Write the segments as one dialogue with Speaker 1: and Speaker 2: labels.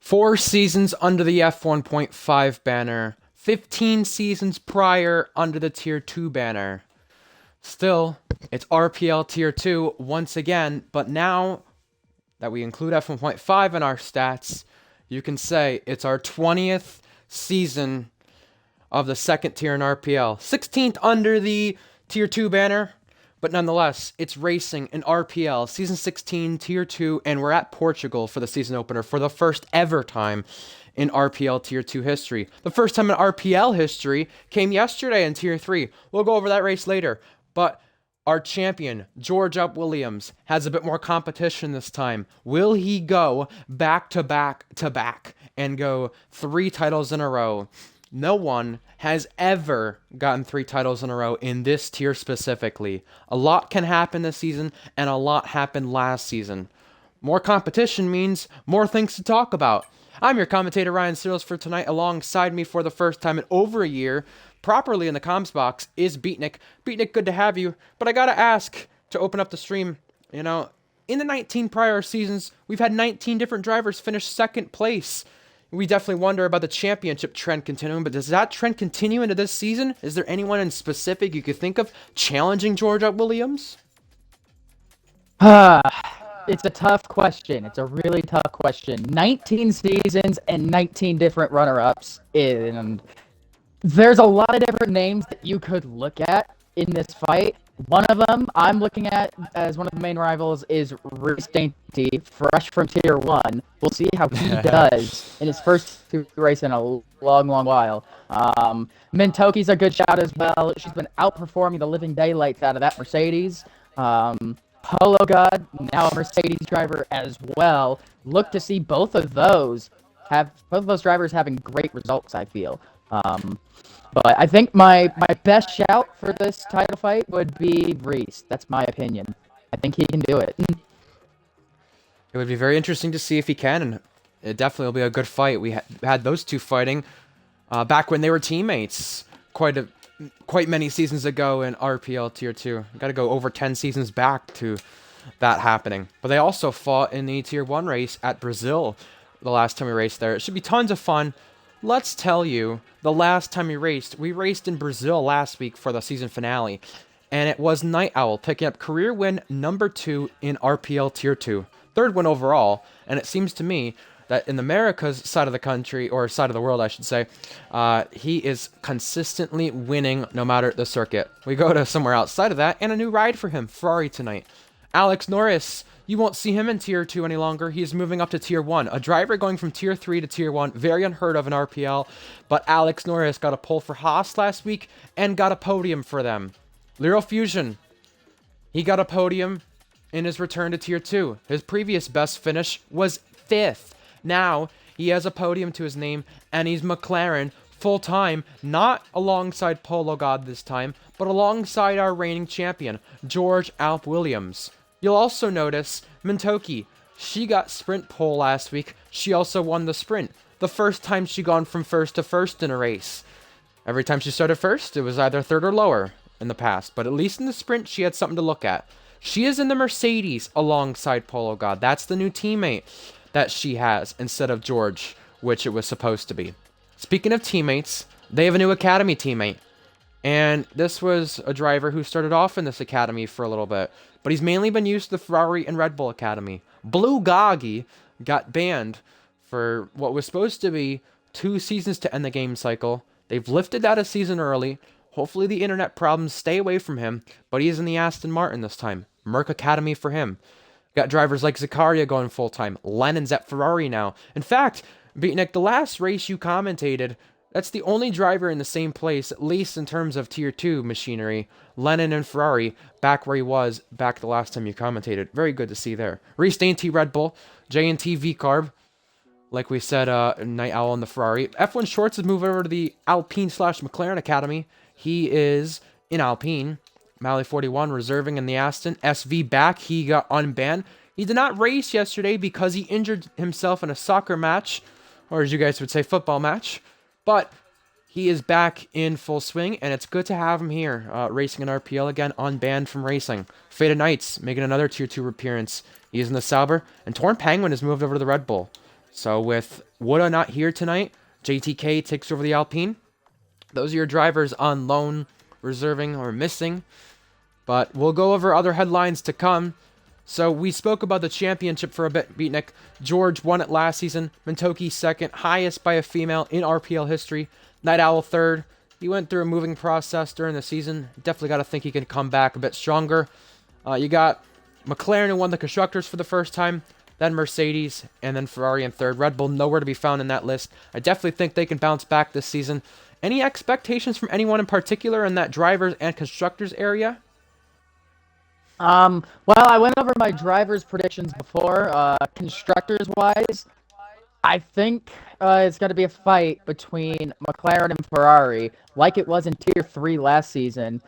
Speaker 1: 4 seasons under the F1.5 banner, 15 seasons prior under the Tier 2 banner. Still, it's RPL Tier 2 once again, but now that we include F1.5 in our stats, you can say it's our 20th season of the second tier in RPL. 16th under the Tier 2 banner, but nonetheless, it's racing in RPL, Season 16, Tier 2, and we're at Portugal for the season opener for the first ever time in RPL Tier 2 history. The first time in RPL history came yesterday in Tier 3. We'll go over that race later, but our champion, George Williams, has a bit more competition this time. Will he go back to back to back and go 3 titles in a row? No one has ever gotten 3 titles in a row in this tier specifically. A lot can happen this season, and a lot happened last season. More competition means more things to talk about. I'm your commentator, Ryan Searles, for tonight. Alongside me for the first time in over a year, properly in the comms box, is Beatnik. Beatnik, good to have you. But I gotta ask, to open up the stream, in the 19 prior seasons, we've had 19 different drivers finish second place. We definitely wonder about the championship trend continuing, but does that trend continue into this season? Is there anyone in specific you could think of challenging George Williams?
Speaker 2: It's a tough question. It's a really tough question. 19 seasons and 19 different runner-ups, and there's a lot of different names that you could look at in this fight. One of them I'm looking at as one of the main rivals is Reese Dainty, fresh from Tier 1. We'll see how he does in his first race in a long, long while. Mintoki's a good shot as well. She's been outperforming the living daylights out of that Mercedes. Polo God, now a Mercedes driver as well. Look to see both of those drivers having great results, I feel. But I think my best shout for this title fight would be Reese. That's my opinion. I think he can do it.
Speaker 1: It would be very interesting to see if he can, and it definitely will be a good fight. We had those two fighting back when they were teammates quite many seasons ago in RPL Tier 2. Got to go over 10 seasons back to that happening. But they also fought in the Tier 1 race at Brazil the last time we raced there. It should be tons of fun. Let's tell you, the last time we raced in Brazil last week for the season finale, and it was Night Owl picking up career win number 2 in RPL Tier 2. Third win overall, and it seems to me that in the Americas side of the country, or side of the world I should say, he is consistently winning no matter the circuit. We go to somewhere outside of that, and a new ride for him, Ferrari tonight. Alex Norris, you won't see him in Tier 2 any longer. He is moving up to Tier 1. A driver going from Tier 3 to Tier 1. Very unheard of in RPL. But Alex Norris got a pole for Haas last week and got a podium for them. Lyral Fusion, he got a podium in his return to Tier 2. His previous best finish was 5th. Now, he has a podium to his name, and he's McLaren full-time, not alongside Polo God this time, but alongside our reigning champion, George Williams. You'll also notice Mintoki. She got sprint pole last week. She also won the sprint. The first time she gone from first to first in a race. Every time she started first, it was either third or lower in the past. But at least in the sprint, she had something to look at. She is in the Mercedes alongside Polo God. That's the new teammate that she has instead of George, which it was supposed to be. Speaking of teammates, they have a new academy teammate. And this was a driver who started off in this academy for a little bit, but he's mainly been used to the Ferrari and Red Bull Academy. Blue Goggy got banned for what was supposed to be 2 seasons to end the game cycle. They've lifted that a season early. Hopefully the internet problems stay away from him, but he's in the Aston Martin this time. Merc Academy for him. Got drivers like Zakaria going full-time. Lennon's at Ferrari now. In fact, Beatnik, the last race you commentated, that's the only driver in the same place, at least in terms of Tier 2 machinery. Lennon and Ferrari, back where he was back the last time you commentated. Very good to see there. Reese Dainty Red Bull, J&T V-Carb, like we said, Night Owl in the Ferrari. F1 Shorts is moving over to the Alpine/McLaren Academy. He is in Alpine. Mally 41 reserving in the Aston. SV back, he got unbanned. He did not race yesterday because he injured himself in a soccer match, or as you guys would say, football match. But he is back in full swing, and it's good to have him here, racing in RPL again, unbanned from racing. Faded Knights making another Tier 2 appearance. He is in the Sauber, and Torn Penguin has moved over to the Red Bull. So with Woda not here tonight, JTK takes over the Alpine. Those are your drivers on loan, reserving, or missing. But we'll go over other headlines to come. So we spoke about the championship for a bit, Beatnik. George won it last season. Mentoki second, highest by a female in RPL history. Night Owl third. He went through a moving process during the season. Definitely got to think he can come back a bit stronger. You got McLaren who won the Constructors for the first time. Then Mercedes, and then Ferrari in third. Red Bull nowhere to be found in that list. I definitely think they can bounce back this season. Any expectations from anyone in particular in that drivers and constructors area?
Speaker 2: Well, I went over my drivers' predictions before. Constructors-wise, I think it's going to be a fight between McLaren and Ferrari, like it was in Tier 3 last season.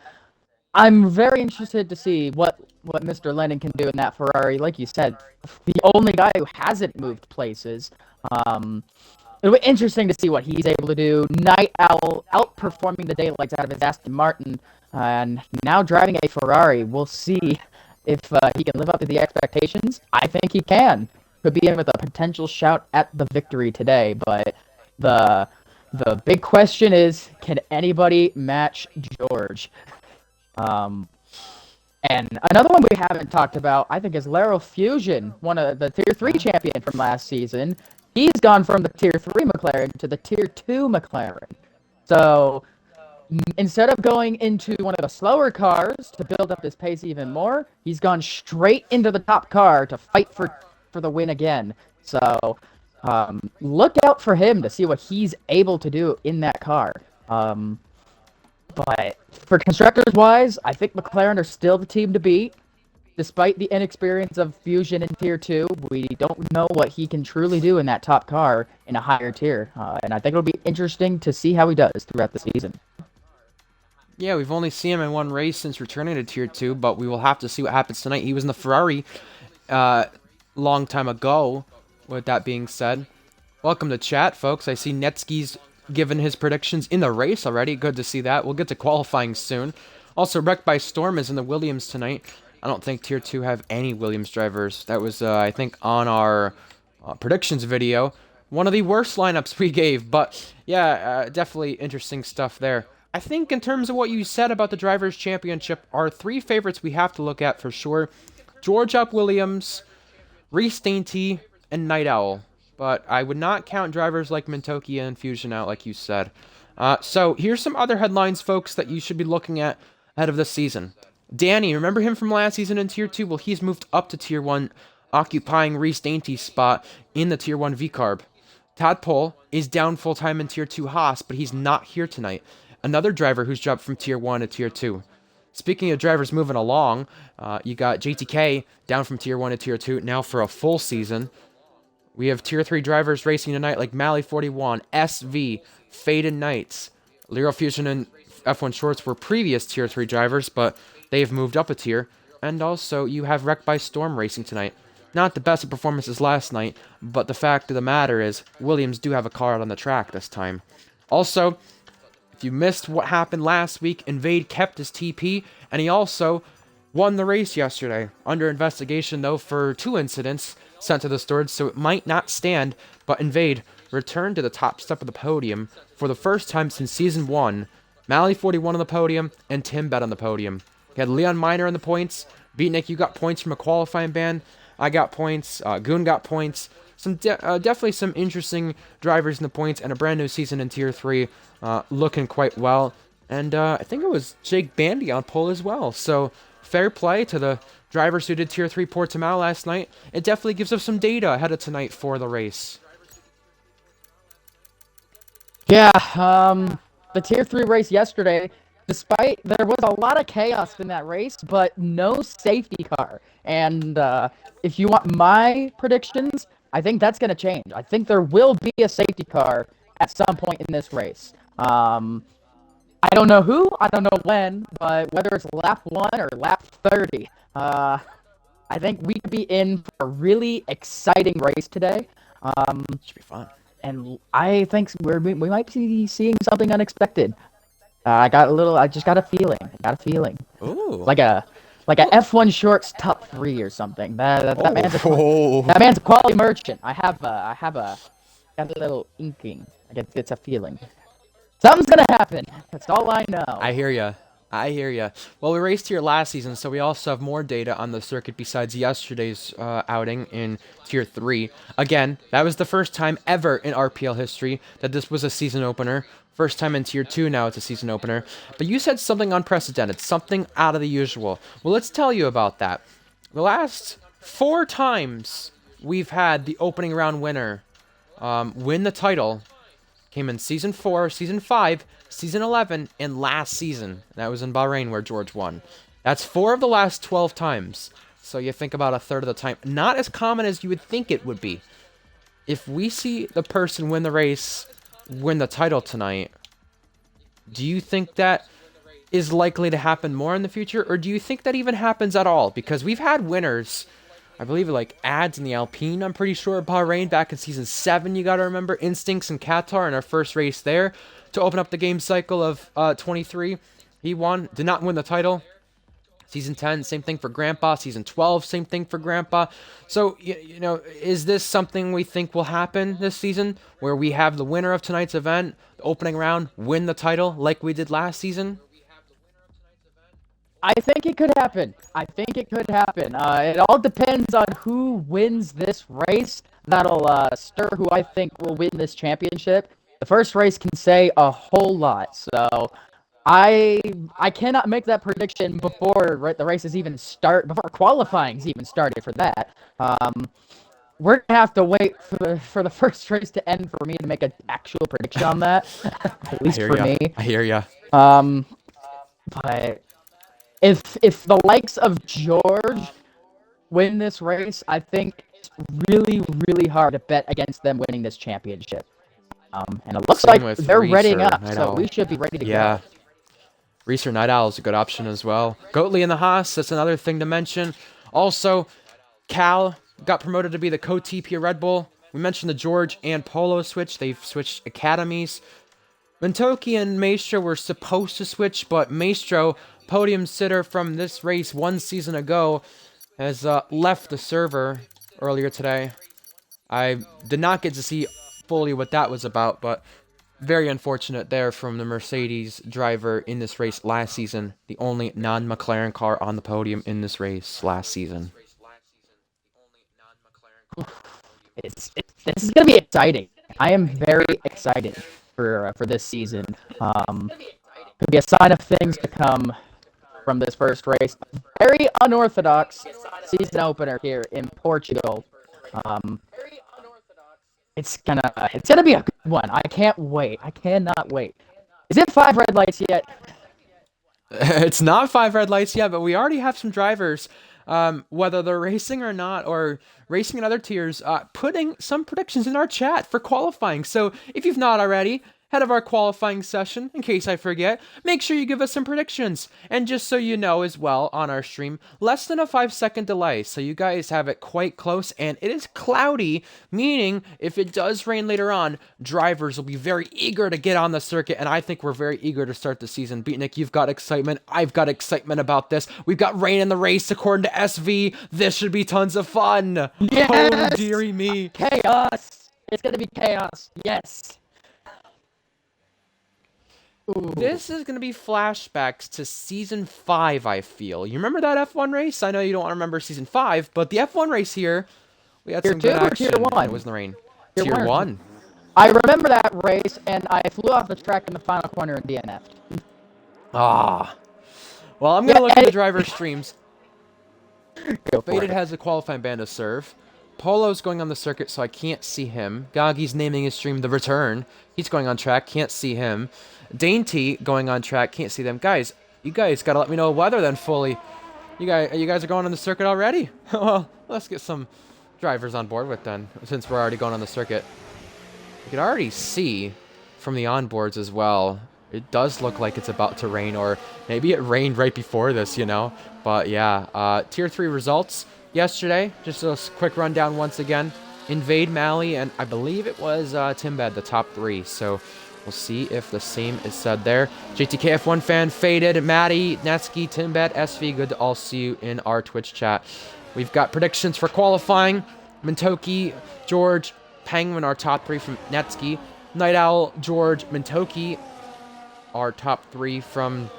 Speaker 2: I'm very interested to see what Mr. Lennon can do in that Ferrari. Like you said, the only guy who hasn't moved places. It'll be interesting to see what he's able to do. Night Owl outperforming the daylights out of his Aston Martin, and now driving a Ferrari. We'll see if he can live up to the expectations. I think he can. Could be in with a potential shout at the victory today, but the big question is, can anybody match George? And another one we haven't talked about, I think, is Laro Fusion, one of the Tier 3 champion from last season. He's gone from the Tier 3 McLaren to the Tier 2 McLaren. So instead of going into one of the slower cars to build up his pace even more, he's gone straight into the top car to fight for the win again. So look out for him to see what he's able to do in that car. But for constructors-wise, I think McLaren are still the team to beat. Despite the inexperience of Fusion in Tier 2, we don't know what he can truly do in that top car in a higher tier. And I think it'll be interesting to see how he does throughout the season.
Speaker 1: Yeah, we've only seen him in one race since returning to Tier 2, but we will have to see what happens tonight. He was in the Ferrari long time ago, with that being said. Welcome to chat, folks. I see Netsky's given his predictions in the race already. Good to see that. We'll get to qualifying soon. Also, Wrecked by Storm is in the Williams tonight. I don't think Tier 2 have any Williams drivers. That was, I think, on our predictions video. One of the worst lineups we gave, but yeah, definitely interesting stuff there. I think in terms of what you said about the Drivers' Championship, our three favorites we have to look at for sure. George Up Williams, Reese Dainty, and Night Owl. But I would not count drivers like Mentoki and Fusion out, like you said. So here's some other headlines, folks, that you should be looking at ahead of this season. Danny, remember him from last season in Tier 2? Well, he's moved up to Tier 1, occupying Reese Dainty's spot in the Tier 1 VCARB. Tadpole is down full-time in Tier 2 Haas, but he's not here tonight. Another driver who's dropped from Tier 1 to Tier 2. Speaking of drivers moving along, you got JTK down from Tier 1 to Tier 2, now for a full season. We have Tier 3 drivers racing tonight like Mally41, SV, Faded Knights. Lero Fusion and F1 Shorts were previous Tier 3 drivers, but they've moved up a tier. And also, you have Wrecked by Storm racing tonight. Not the best of performances last night, but the fact of the matter is, Williams do have a car out on the track this time. Also, if you missed what happened last week, Invade kept his TP, and he also won the race yesterday. Under investigation, though, for 2 incidents sent to the storage, so it might not stand, but Invade returned to the top step of the podium for the first time since Season 1. Mally41 on the podium, and Tim Bet on the podium. You had Leon Miner on the points. Beatnik, you got points from a qualifying ban. I got points. Goon got points. Definitely some interesting drivers in the points, and a brand new season in Tier 3 looking quite well. And I think it was Jake Bandy on pole as well. So fair play to the drivers who did Tier 3 Portimao last night. It definitely gives us some data ahead of tonight for the race.
Speaker 2: Yeah, the Tier 3 race yesterday, despite there was a lot of chaos in that race, but no safety car. And if you want my predictions, I think that's going to change. I think there will be a safety car at some point in this race. I don't know who, I don't know when, but whether it's lap 1 or lap 30, I think we could be in for a really exciting race today.
Speaker 1: Should be fun.
Speaker 2: And I think we might be seeing something unexpected. I just got a feeling.
Speaker 1: Ooh.
Speaker 2: Like a like a F1 Shorts top 3 or something. That man's a
Speaker 1: Oh.
Speaker 2: that man's a quality merchant. I have a little inking. I guess it's a feeling. Something's gonna happen. That's all I know.
Speaker 1: I hear ya. I hear ya. Well, we raced here last season, so we also have more data on the circuit besides yesterday's outing in Tier 3. Again, that was the first time ever in RPL history that this was a season opener. First time in Tier 2 now it's a season opener. But you said something unprecedented, something out of the usual. Well, let's tell you about that. The last 4 times we've had the opening round winner win the title came in Season 4, Season 5, Season 11, and last season. That was in Bahrain where George won. That's 4 of the last 12 times. So you think about a third of the time. Not as common as you would think it would be. If we see the person win the race, win the title tonight, do you think that is likely to happen more in the future? Or do you think that even happens at all? Because we've had winners, I believe, like ads in the Alpine, I'm pretty sure, Bahrain back in Season 7, you gotta remember. Instincts in Qatar in our first race there to open up the game cycle of 23. He won, did not win the title. Season 10, same thing for Grandpa. Season 12, same thing for Grandpa. So, you know, is this something we think will happen this season, where we have the winner of tonight's event, the opening round, win the title like we did last season?
Speaker 2: I think it could happen. I think it could happen. It all depends on who wins this race. That'll stir who I think will win this championship. The first race can say a whole lot. So I cannot make that prediction before the races even start, before qualifying's even started for that. We're gonna have to wait for the first race to end for me to make an actual prediction on that. At least for me.
Speaker 1: I hear ya.
Speaker 2: But if the likes of George win this race, I think it's really, really hard to bet against them winning this championship. And it looks
Speaker 1: Same
Speaker 2: like
Speaker 1: with
Speaker 2: they're
Speaker 1: Reeser,
Speaker 2: readying up,
Speaker 1: Night
Speaker 2: so
Speaker 1: Owl.
Speaker 2: we should be ready to
Speaker 1: Yeah.
Speaker 2: go.
Speaker 1: Reeser Night Owl is a good option as well. Goatley in the Haas, that's another thing to mention. Also, Cal got promoted to be the co-TP of Red Bull. We mentioned the George and Polo switch. They've switched academies. Mentoki and Maestro were supposed to switch, but Maestro, podium sitter from this race 1 season ago, has left the server earlier today. I did not get to see fully what that was about, but very unfortunate there from the Mercedes driver in this race last season. The only non-McLaren car on the podium in this race last season.
Speaker 2: This is gonna be exciting. I am very excited for this season. Could be a sign of things to come from this first race. Very unorthodox season opener here in Portugal. It's gonna be a good one. I can't wait. I cannot wait. Is it 5 red lights yet?
Speaker 1: It's not 5 red lights yet, but we already have some drivers, whether they're racing or not, or racing in other tiers, putting some predictions in our chat for qualifying. So if you've not already, head of our qualifying session, in case I forget, make sure you give us some predictions. And just so you know as well, on our stream, less than a 5-second delay, so you guys have it quite close, and it is cloudy, meaning if it does rain later on, drivers will be very eager to get on the circuit, and I think we're very eager to start the season. Beatnik, you've got excitement, I've got excitement about this. We've got rain in the race according to SV. This should be tons of fun.
Speaker 2: Yes!
Speaker 1: Oh, dearie me.
Speaker 2: Chaos! It's gonna be chaos. Yes. Ooh.
Speaker 1: This is going to be flashbacks to Season 5, I feel. You remember that F1 race? I know you don't want to remember Season 5, but the F1 race here, we had some good action.
Speaker 2: Tier 1?
Speaker 1: It was in the rain.
Speaker 2: Tier
Speaker 1: 1.
Speaker 2: I remember that race, and I flew off the track in the final corner and DNF'd.
Speaker 1: Ah. Well, I'm going to look at the driver streams.
Speaker 2: Go for
Speaker 1: Faded
Speaker 2: it.
Speaker 1: has a qualifying band to serve. Polo's going on the circuit, so I can't see him. Gaggy's naming his stream The Return. He's going on track, can't see him. Dainty going on track, can't see them. Guys, you guys gotta let me know weather then fully. You guys are going on the circuit already? Well, let's get some drivers on board with then, since we're already going on the circuit. You can already see from the onboards as well. It does look like it's about to rain, or maybe it rained right before this, you know? But yeah, Tier 3 results yesterday. Just a quick rundown once again. Invade Mally, and I believe it was Timbed, the top 3. So We'll see if the same is said there. JTKF1 fan, Faded, Maddie, Netsky, Timbet, SV, good to all see you in our Twitch chat. We've got predictions for qualifying. Mintoki, George, Penguin, our top 3 from Netsky. Night Owl, George, Mintoki, our top 3 from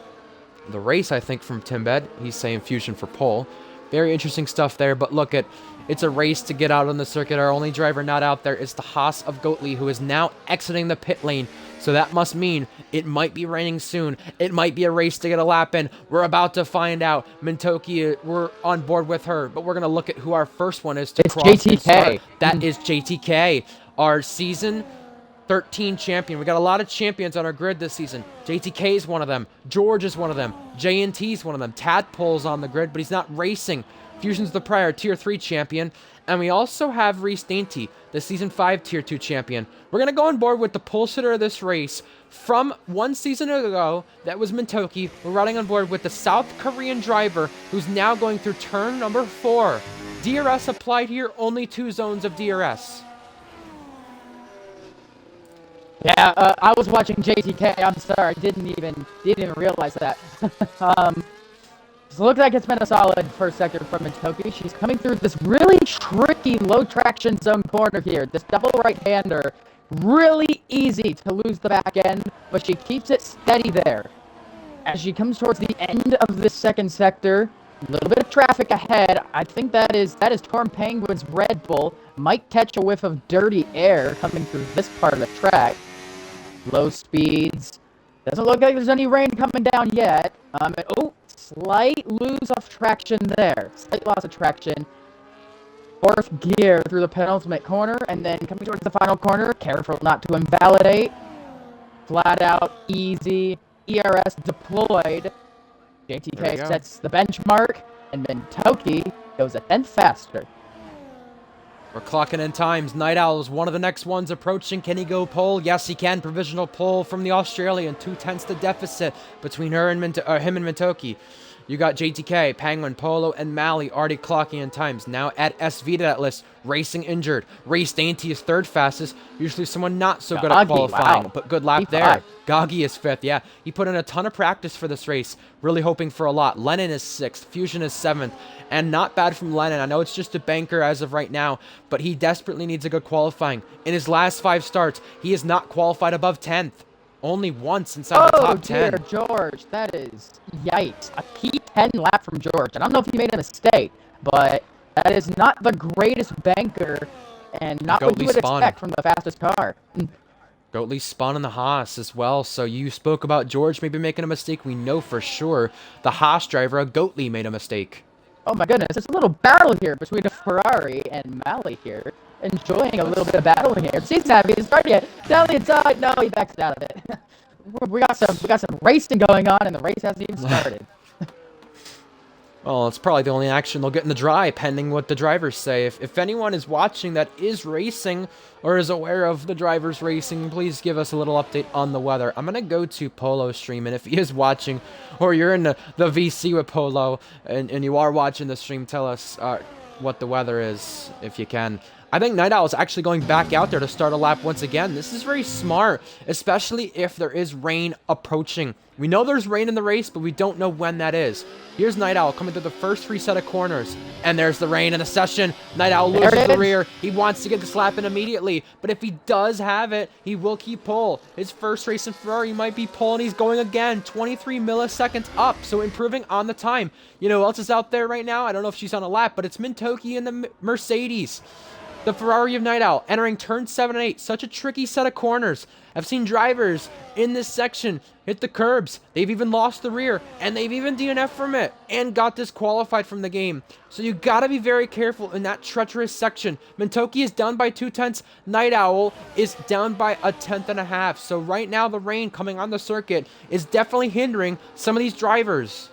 Speaker 1: the race, I think, from Timbet. He's saying Fusion for pole. Very interesting stuff there, but look at, it's a race to get out on the circuit. Our only driver not out there is the Haas of Goatley, who is now exiting the pit lane. So that must mean it might be raining soon. It might be a race to get a lap in. We're about to find out. Mintoki, we're on board with her, but we're going to look at who our first one is to
Speaker 2: It's
Speaker 1: cross.
Speaker 2: JTK.
Speaker 1: That is JTK, our season 13 champion. We got a lot of champions on our grid this season. JTK is one of them. George is one of them. JNT is one of them. Tadpole's on the grid, but he's not racing. Fusion's the prior Tier 3 champion. And we also have Reese Dainty, the Season 5 Tier 2 champion. We're going to go on board with the pole sitter of this race. From one season ago, that was Mintoki. We're riding on board with the South Korean driver, who's now going through turn number 4. DRS applied here, only 2 zones of DRS.
Speaker 2: Yeah, I was watching JTK. I'm sorry, didn't even realize that. So it looks like it's been a solid first sector from Mintoki. She's coming through this really tricky low traction zone corner here. This double right-hander, really easy to lose the back end, but she keeps it steady there. As she comes towards the end of this second sector, a little bit of traffic ahead. I think that is Torm Penguin's Red Bull. Might catch a whiff of dirty air coming through this part of the track. Low speeds. Doesn't look like there's any rain coming down yet. Slight lose of traction there. Slight loss of traction. Fourth gear through the penultimate corner, and then coming towards the final corner. Careful not to invalidate. Flat out, easy. ERS deployed. JTK sets the benchmark, and then Mintoki goes a tenth faster.
Speaker 1: We're clocking in times. Night Owl is one of the next ones approaching. Can he go pole? Yes, he can. Provisional pole from the Australian. 2/10 the deficit between him and Mintoki. You got JTK, Penguin, Polo, and Mally already clocking in times. Now add SV to that list. Racing injured. Race Dainty is third fastest. Usually someone not so good at qualifying,
Speaker 2: wow.
Speaker 1: but good lap there. Goggy is fifth, yeah. He put in a ton of practice for this race. Really hoping for a lot. Lennon is sixth. Fusion is seventh. And not bad from Lennon. I know it's just a banker as of right now, but he desperately needs a good qualifying. In his last 5 starts, he has not qualified above 10th. Only once inside the top 10.
Speaker 2: Oh, dear George. That is yikes. A P10 lap from George. I don't know if he made a mistake, but that is not the greatest banker and not what you would expect from the fastest car.
Speaker 1: Goatley spun in the Haas as well, so you spoke about George maybe making a mistake. We know for sure the Haas driver, Goatley, made a mistake.
Speaker 2: Oh my goodness, there's a little battle here between a Ferrari and Mally here. Enjoying a little bit of battling here. She's happy to start yet. Down the inside. No, he backs out of it. we got some racing going on, and the race hasn't even started.
Speaker 1: Well, it's probably the only action they'll get in the dry, pending what the drivers say. If anyone is watching that is racing or is aware of the drivers racing, please give us a little update on the weather. I'm going to go to Polo stream, and if he is watching or you're in the VC with Polo and you are watching the stream, tell us what the weather is if you can. I think Night Owl is actually going back out there to start a lap once again. This is very smart, especially if there is rain approaching. We know there's rain in the race, but we don't know when that is. Here's Night Owl coming through the first 3 set of corners. And there's the rain in the session. Night Owl loses the rear. He wants to get this lap in immediately. But if he does have it, he will keep pole. His first race in Ferrari might be pole, and he's going again. 23 milliseconds up, so improving on the time. You know who else is out there right now? I don't know if she's on a lap, but it's Mintoki in the Mercedes. The Ferrari of Night Owl entering turn 7 and 8. Such a tricky set of corners. I've seen drivers in this section hit the curbs. They've even lost the rear, and they've even DNF'd from it and got disqualified from the game. So you got to be very careful in that treacherous section. Mintoki is down by 2/10. Night Owl is down by a 1/10.5. So right now the rain coming on the circuit is definitely hindering some of these drivers.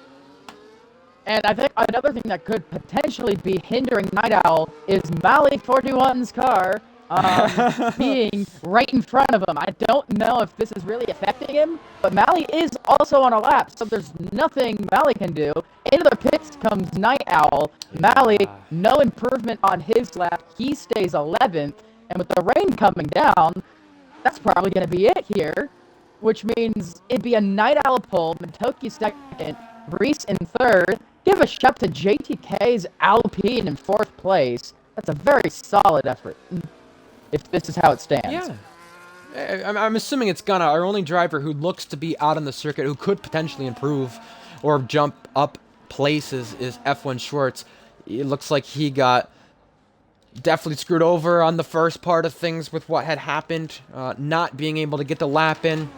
Speaker 2: And I think another thing that could potentially be hindering Night Owl is Mally 41's car being right in front of him. I don't know if this is really affecting him, but Mally is also on a lap, so there's nothing Mally can do. Into the pits comes Night Owl. Mally, no improvement on his lap. He stays 11th, and with the rain coming down, that's probably going to be it here. which means it'd be a Night Owl pole, Matoki second, Reese in third. Give a shout to JTK's Alpine in fourth place. That's a very solid effort, if this is how it stands.
Speaker 1: Yeah. I'm assuming it's Gunna, our only driver who looks to be out on the circuit, who could potentially improve or jump up places, is F1 Schwartz. It looks like he got definitely screwed over on the first part of things with what had happened, not being able to get the lap in.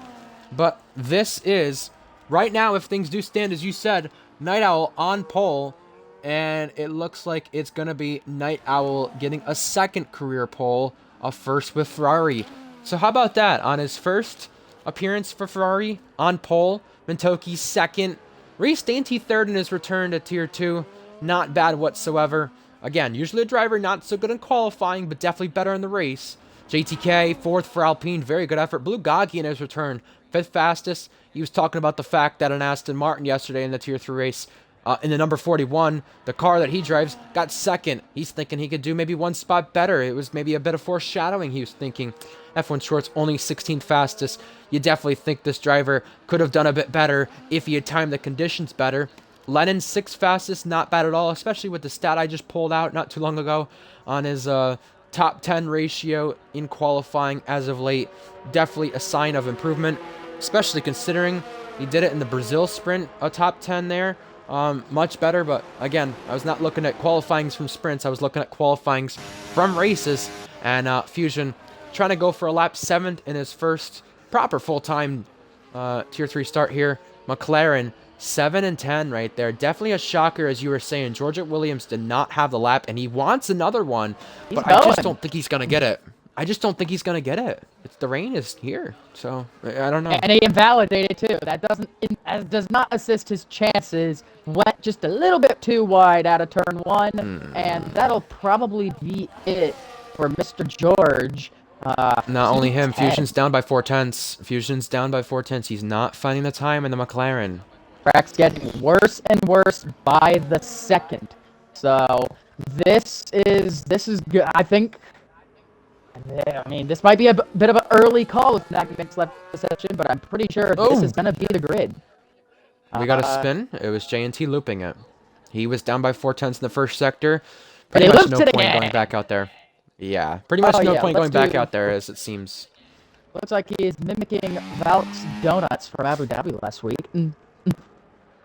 Speaker 1: But this is, right now, if things do stand as you said, Night Owl on pole, and it looks like it's going to be Night Owl getting a second career pole, a first with Ferrari. So how about that? On his first appearance for Ferrari, on pole, Mintoki second, Reese Dainty third in his return to Tier 2. Not bad whatsoever. Again, usually a driver not so good in qualifying, but definitely better in the race. JTK, fourth for Alpine, very good effort. Blue Gaggi in his return, fifth fastest. He was talking about the fact that an Aston Martin yesterday in the Tier 3 race, in the number 41, the car that he drives, got second. He's thinking he could do maybe one spot better. It was maybe a bit of foreshadowing, he was thinking. F1 Schwartz only 16th fastest. You definitely think this driver could have done a bit better if he had timed the conditions better. Lennon, 6th fastest, not bad at all, especially with the stat I just pulled out not too long ago on his top 10 ratio in qualifying as of late. Definitely a sign of improvement, especially considering he did it in the Brazil sprint, a top 10 there. Much better, but again, I was not looking at qualifyings from sprints. I was looking at qualifyings from races, and Fusion trying to go for a lap 7th in his first proper full-time Tier 3 start here. McLaren, 7 and 10 right there. Definitely a shocker, as you were saying. Georgia Williams did not have the lap, and he wants another one, but I just don't think he's going to get it. I just don't think he's going to get it. The rain is here, so I don't know.
Speaker 2: And he invalidated too. That does not assist his chances. Went just a little bit too wide out of turn 1, and that'll probably be it for Mr. George.
Speaker 1: Not only him, Fusion's down by 4/10. Fusion's down by 4/10. He's not finding the time in the McLaren.
Speaker 2: Track's getting worse and worse by the second. So this is good. I think. I mean, this might be a bit of an early call with Magnet's left session, but I'm pretty sure this is going to be the grid.
Speaker 1: We got a spin. It was J&T looping it. He was down by 4/10 in the first sector. Pretty much no point going back out there. Yeah, pretty much no point going back out there, as it seems.
Speaker 2: Looks like he is mimicking Valk's Donuts from Abu Dhabi last week.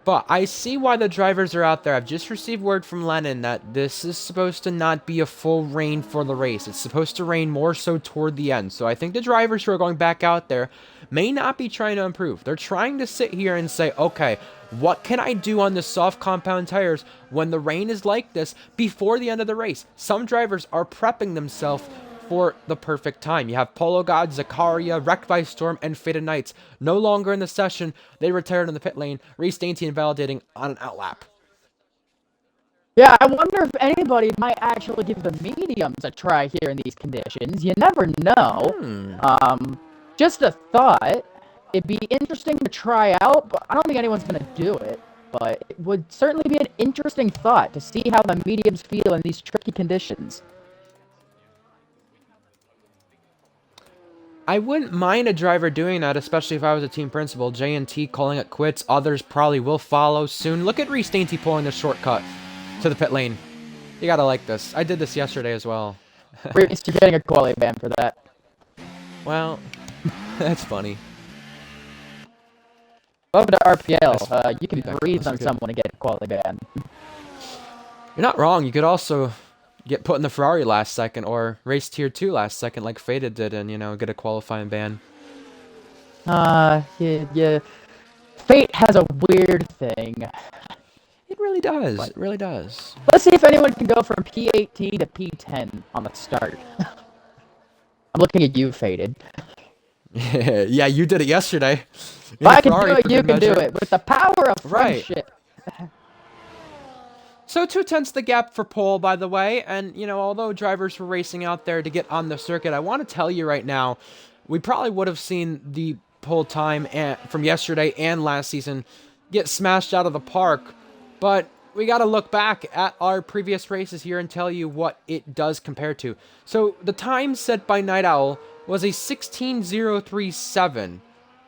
Speaker 1: But I see why the drivers are out there. I've just received word from Lennon that this is supposed to not be a full rain for the race. It's supposed to rain more so toward the end. So I think the drivers who are going back out there may not be trying to improve. They're trying to sit here and say, okay, what can I do on the soft compound tires when the rain is like this before the end of the race? Some drivers are prepping themselves for the perfect time. You have Polo God, Zakaria, Wrecked by Storm, and Faded Knights. No longer in the session. They retired in the pit lane. Reese Dainty invalidating on an outlap.
Speaker 2: Yeah, I wonder if anybody might actually give the mediums a try here in these conditions. You never know. Just a thought. It'd be interesting to try out, but I don't think anyone's going to do it. But it would certainly be an interesting thought to see how the mediums feel in these tricky conditions.
Speaker 1: I wouldn't mind a driver doing that, especially if I was a team principal. J&T calling it quits. Others probably will follow soon. Look at Reese Dainty pulling the shortcut to the pit lane. You gotta like this. I did this yesterday as well.
Speaker 2: Reese, you're getting a quality ban for that.
Speaker 1: Well, that's funny.
Speaker 2: Over to RPL, you can breathe on someone and get a quality ban.
Speaker 1: You're not wrong. You could also get put in the Ferrari last second or race Tier 2 last second like Faded did and, get a qualifying ban.
Speaker 2: Yeah. Fate has a weird thing.
Speaker 1: It really does. It really does.
Speaker 2: Let's see if anyone can go from P18 to P10 on the start. I'm looking at you, Faded.
Speaker 1: Yeah, you did it yesterday.
Speaker 2: If I can do it, you can do it. With the power of friendship.
Speaker 1: Right. So 2/10 the gap for pole, by the way, and, although drivers were racing out there to get on the circuit, I want to tell you right now, we probably would have seen the pole time from yesterday and last season get smashed out of the park, but we got to look back at our previous races here and tell you what it does compare to. So the time set by Night Owl was a 16:037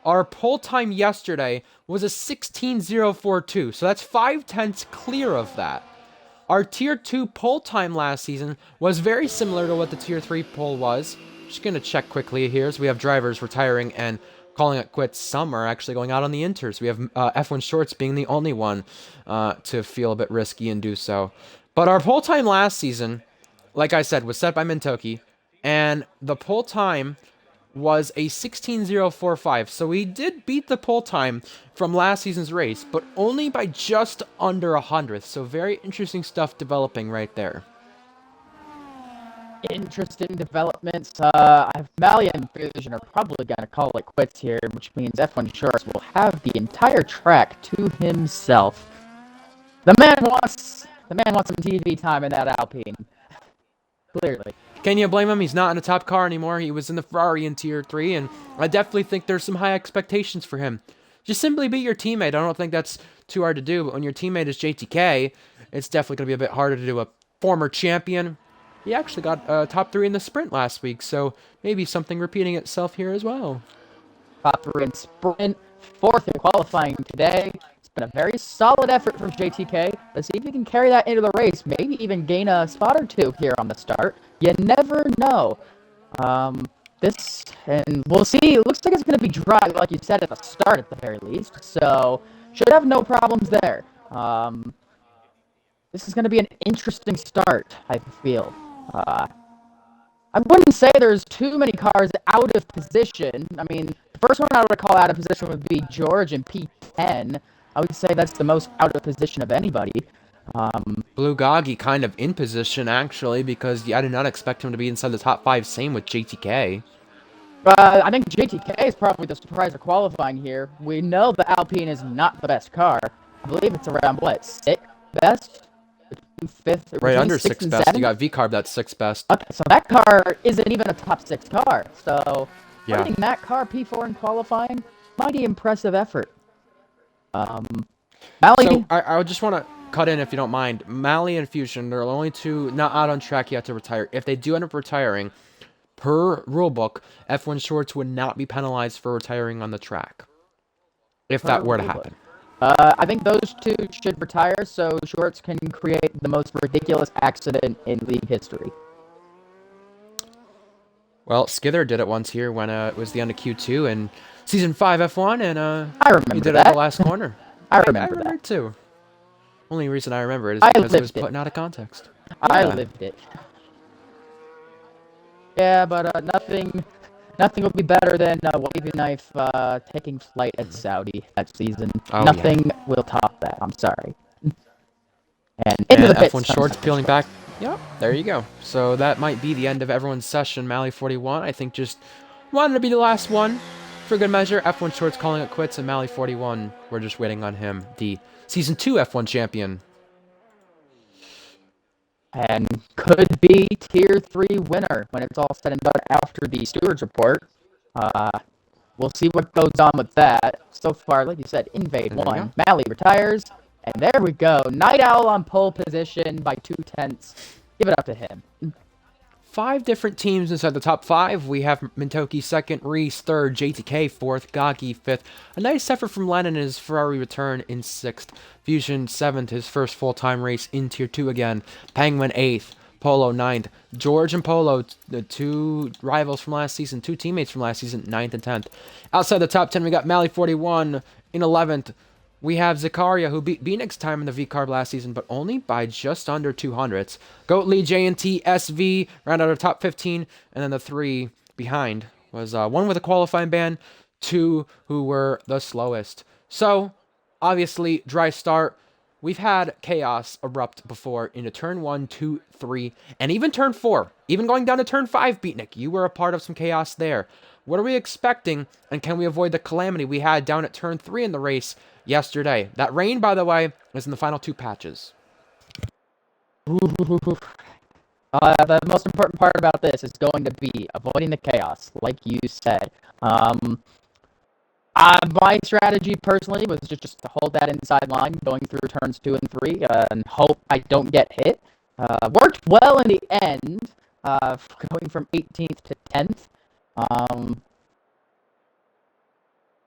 Speaker 1: our pole time yesterday was a 16:042, so that's 5/10 clear of that. Our Tier 2 pole time last season was very similar to what the Tier 3 pole was. Just going to check quickly here. So we have drivers retiring and calling it quits. Some are actually going out on the inters. We have F1 Shorts being the only one to feel a bit risky and do so. But our pole time last season, like I said, was set by Mintoki. And the pole time was a 16:045. So we did beat the pole time from last season's race, but only by just under 100th. So very interesting stuff developing right there.
Speaker 2: Interesting developments. Mali and Fusion are probably going to call it quits here, which means F1 Shorts will have the entire track to himself. The man wants some TV time in that Alpine. Clearly.
Speaker 1: Can you blame him? He's not in a top car anymore. He was in the Ferrari in Tier 3, and I definitely think there's some high expectations for him. Just simply beat your teammate. I don't think that's too hard to do, but when your teammate is JTK, it's definitely going to be a bit harder to do. A former champion. He actually got top 3 in the sprint last week, so maybe something repeating itself here as well.
Speaker 2: Top 3 in sprint, 4th in qualifying today. It's been a very solid effort from JTK. Let's see if he can carry that into the race, maybe even gain a spot or 2 here on the start. You never know. And we'll see. It looks like it's going to be dry, like you said, at the start at the very least. So, should have no problems there. This is going to be an interesting start, I feel. I wouldn't say there's too many cars out of position. I mean, the first one I would call out of position would be George in P10. I would say that's the most out of position of anybody.
Speaker 1: Blue Goggy kind of in position, actually, because I did not expect him to be inside the top 5. Same with JTK.
Speaker 2: I think JTK is probably the surprise of qualifying here. We know the Alpine is not the best car. I believe it's around, what, 6th best? 5th?
Speaker 1: Right under 6th best.
Speaker 2: 7th?
Speaker 1: You got VCarb, that's 6th best.
Speaker 2: Okay, so that car isn't even a top 6 car. So,
Speaker 1: yeah.
Speaker 2: Fighting that car P4 in qualifying, mighty impressive effort. Mali.
Speaker 1: So, I just want to cut in if you don't mind. Mali and Fusion, they're the only 2 not out on track yet to retire. If they do end up retiring, per rulebook, F1 Shorts would not be penalized for retiring on the track. If that were to happen.
Speaker 2: I think those 2 should retire so Shorts can create the most ridiculous accident in league history.
Speaker 1: Well, Skither did it once here when it was the end of Q2 in Season 5 F1, and
Speaker 2: I remember
Speaker 1: he did
Speaker 2: that.
Speaker 1: it at the last corner.
Speaker 2: I remember
Speaker 1: that.
Speaker 2: It
Speaker 1: too. Only reason I remember it is because it was put out of context.
Speaker 2: I lived it. Yeah, but nothing will be better than Wavy Knife taking flight at Saudi that season. Nothing will top that. I'm sorry. And into the pits.
Speaker 1: F1 Shorts peeling back. Yep, there you go. So that might be the end of everyone's session. Mali 41, I think, just wanted to be the last one for good measure. F1 Shorts calling it quits, and Mali 41, we're just waiting on him, the Season 2 F1 champion.
Speaker 2: And could be Tier 3 winner when it's all said and done after the Stewards report. We'll see what goes on with that. So far, like you said, Invade 1. Mali retires. And there we go. Night Owl on pole position by 2/10. Give it up to him.
Speaker 1: 5 different teams inside the top 5. We have Mintoki 2nd, Reese 3rd, JTK 4th, Gaki 5th. A nice effort from Lennon in his Ferrari return in 6th. Fusion 7th, his first full-time race in Tier 2 again. Penguin 8th, Polo 9th. George and Polo, the 2 rivals from last season, 2 teammates from last season, 9th and 10th. Outside the top 10, we got Mali 41 in 11th. We have Zakaria, who beat Beanix time in the V-Carb last season, but only by just under 200ths. Goatly, J&T, SV, round out our top 15, and then the 3 behind was 1 with a qualifying ban, 2 who were the slowest. So, obviously, dry start. We've had chaos erupt before into turn 1, 2, 3, and even turn 4. Even going down to turn 5, Beatnik. You were a part of some chaos there. What are we expecting, and can we avoid the calamity we had down at turn 3 in the race yesterday? That rain, by the way, was in the final 2 patches.
Speaker 2: The most important part about this is going to be avoiding the chaos, like you said. My strategy personally was just to hold that inside line going through turns 2 and 3 and hope I don't get hit. Worked well in the end, going from 18th to 10th.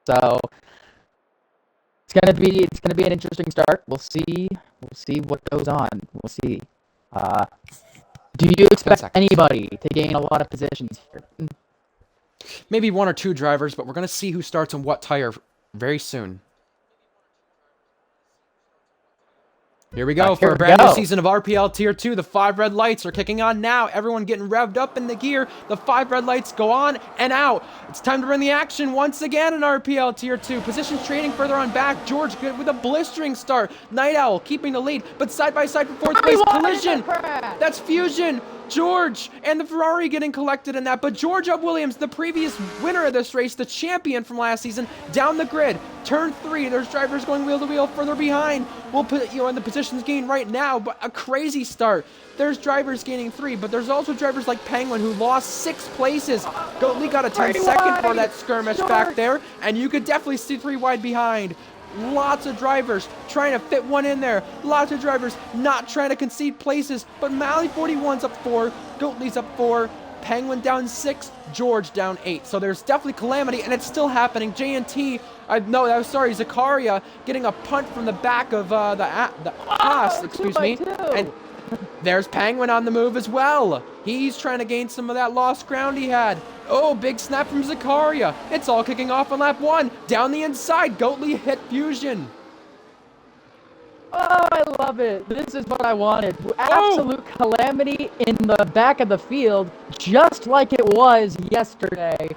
Speaker 2: So it's gonna be an interesting start. We'll see what goes on. We'll see. Do you expect anybody to gain a lot of positions here?
Speaker 1: Maybe one or two drivers, but we're going to see who starts on what tire very soon. Here we go for a brand new season of RPL Tier 2. The 5 red lights are kicking on now. Everyone getting revved up in the gear. The 5 red lights go on and out. It's time to bring the action once again in RPL Tier 2. Positions trading further on back. George good with a blistering start. Night Owl keeping the lead, but side by side for 4th place. Collision. That's Fusion. George and the Ferrari getting collected in that, but George Williams, the previous winner of this race, the champion from last season, down the grid. Turn 3, there's drivers going wheel to wheel further behind. We'll put you in the positions gained right now, but a crazy start. There's drivers gaining 3, but there's also drivers like Penguin who lost 6 places. Goatley got a 10-second for that skirmish back there, and you could definitely see 3 wide behind. Lots of drivers trying to fit one in there. Lots of drivers not trying to concede places. But Mally 41's up 4. Goatley's up 4. Penguin down 6. George down 8. So there's definitely calamity, and it's still happening. JNT, Zakaria getting a punt from the back of the Haas, excuse me. And there's Penguin on the move as well. He's trying to gain some of that lost ground he had. Oh, big snap from Zakaria. It's all kicking off on lap 1. Down the inside, Goatley hit Fusion.
Speaker 2: Oh, I love it. This is what I wanted. Absolute calamity in the back of the field, just like it was yesterday.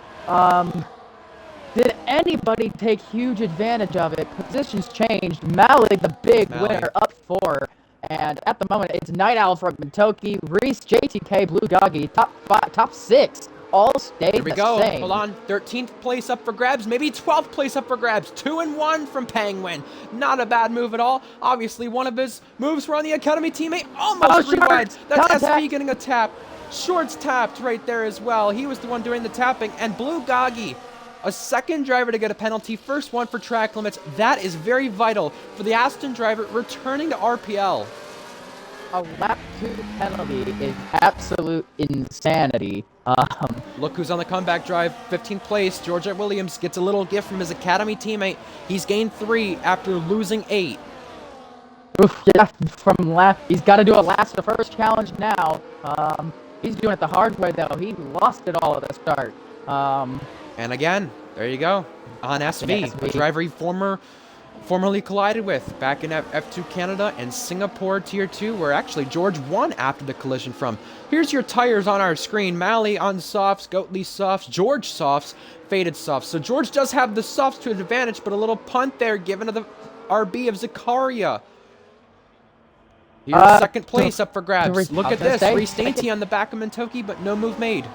Speaker 2: Did anybody take huge advantage of it? Positions changed. Mally, the big winner, up 4. And at the moment, it's Night Owl from Mintoki, Reese, JTK, Blue Doggy, top 6. All stayed
Speaker 1: Here we go. Hold on. 13th place up for grabs. Maybe 12th place up for grabs. 2 and 1 from Penguin. Not a bad move at all. Obviously, one of his moves were on the Academy teammate. Almost rewinds. That's SV getting a tap. Shorts tapped right there as well. He was the one doing the tapping. And Blue Goggy, a second driver to get a penalty. First one for track limits. That is very vital for the Aston driver returning to RPL.
Speaker 2: A lap 2 penalty is absolute insanity.
Speaker 1: Look who's on the comeback drive. 15th place. George Williams gets a little gift from his Academy teammate. He's gained 3 after losing 8.
Speaker 2: Oof, yeah, he's got to do a last to first challenge now. He's doing it the hard way though. He lost it all at the start.
Speaker 1: And again, there you go. On SV. A driver he formerly collided with back in F2 Canada and Singapore Tier 2, where actually George won after the collision from. Here's your tires on our screen. Mally on softs, Goatley softs, George softs, faded softs. So George does have the softs to his advantage, but a little punt there given to the RB of Zakaria. Here's second place up for grabs. Look at this. Reese Dainty on the back of Mintoki, but no move made.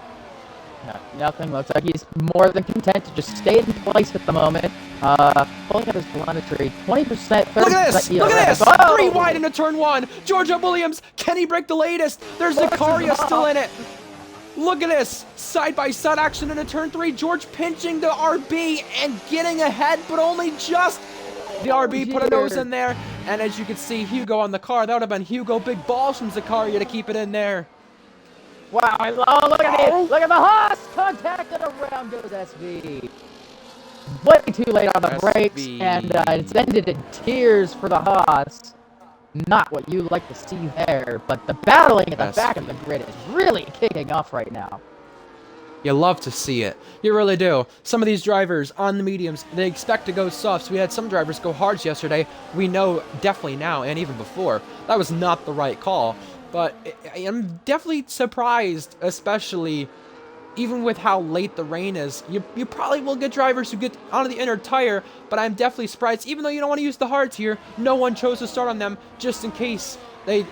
Speaker 2: Nothing. Looks like he's more than content to just stay in place at the moment. Pulling up his telemetry, 20%, 30%.
Speaker 1: Look at this! Look at this! Oh! 3 wide into turn 1. Georgia Williams, can he break the latest? There's Zakaria still in it. Look at this! Side-by-side action into turn 3. George pinching the RB and getting ahead, but only just. The RB put a nose in there. And as you can see, Hugo on the car. That would have been Hugo. Big balls from Zakaria to keep it in there.
Speaker 2: Wow, look at it! Look at the Haas! Contacted around goes SV. Way too late on the brakes, and it's ended in tears for the Haas. Not what you like to see there, but the battling at the back of the grid is really kicking off right now.
Speaker 1: You love to see it. You really do. Some of these drivers on the mediums, they expect to go softs. We had some drivers go hards yesterday. We know definitely now, and even before, that was not the right call. But I'm definitely surprised, especially even with how late the rain is. You probably will get drivers who get onto the inner tire, but I'm definitely surprised. Even though you don't want to use the hards here, no one chose to start on them just in case they,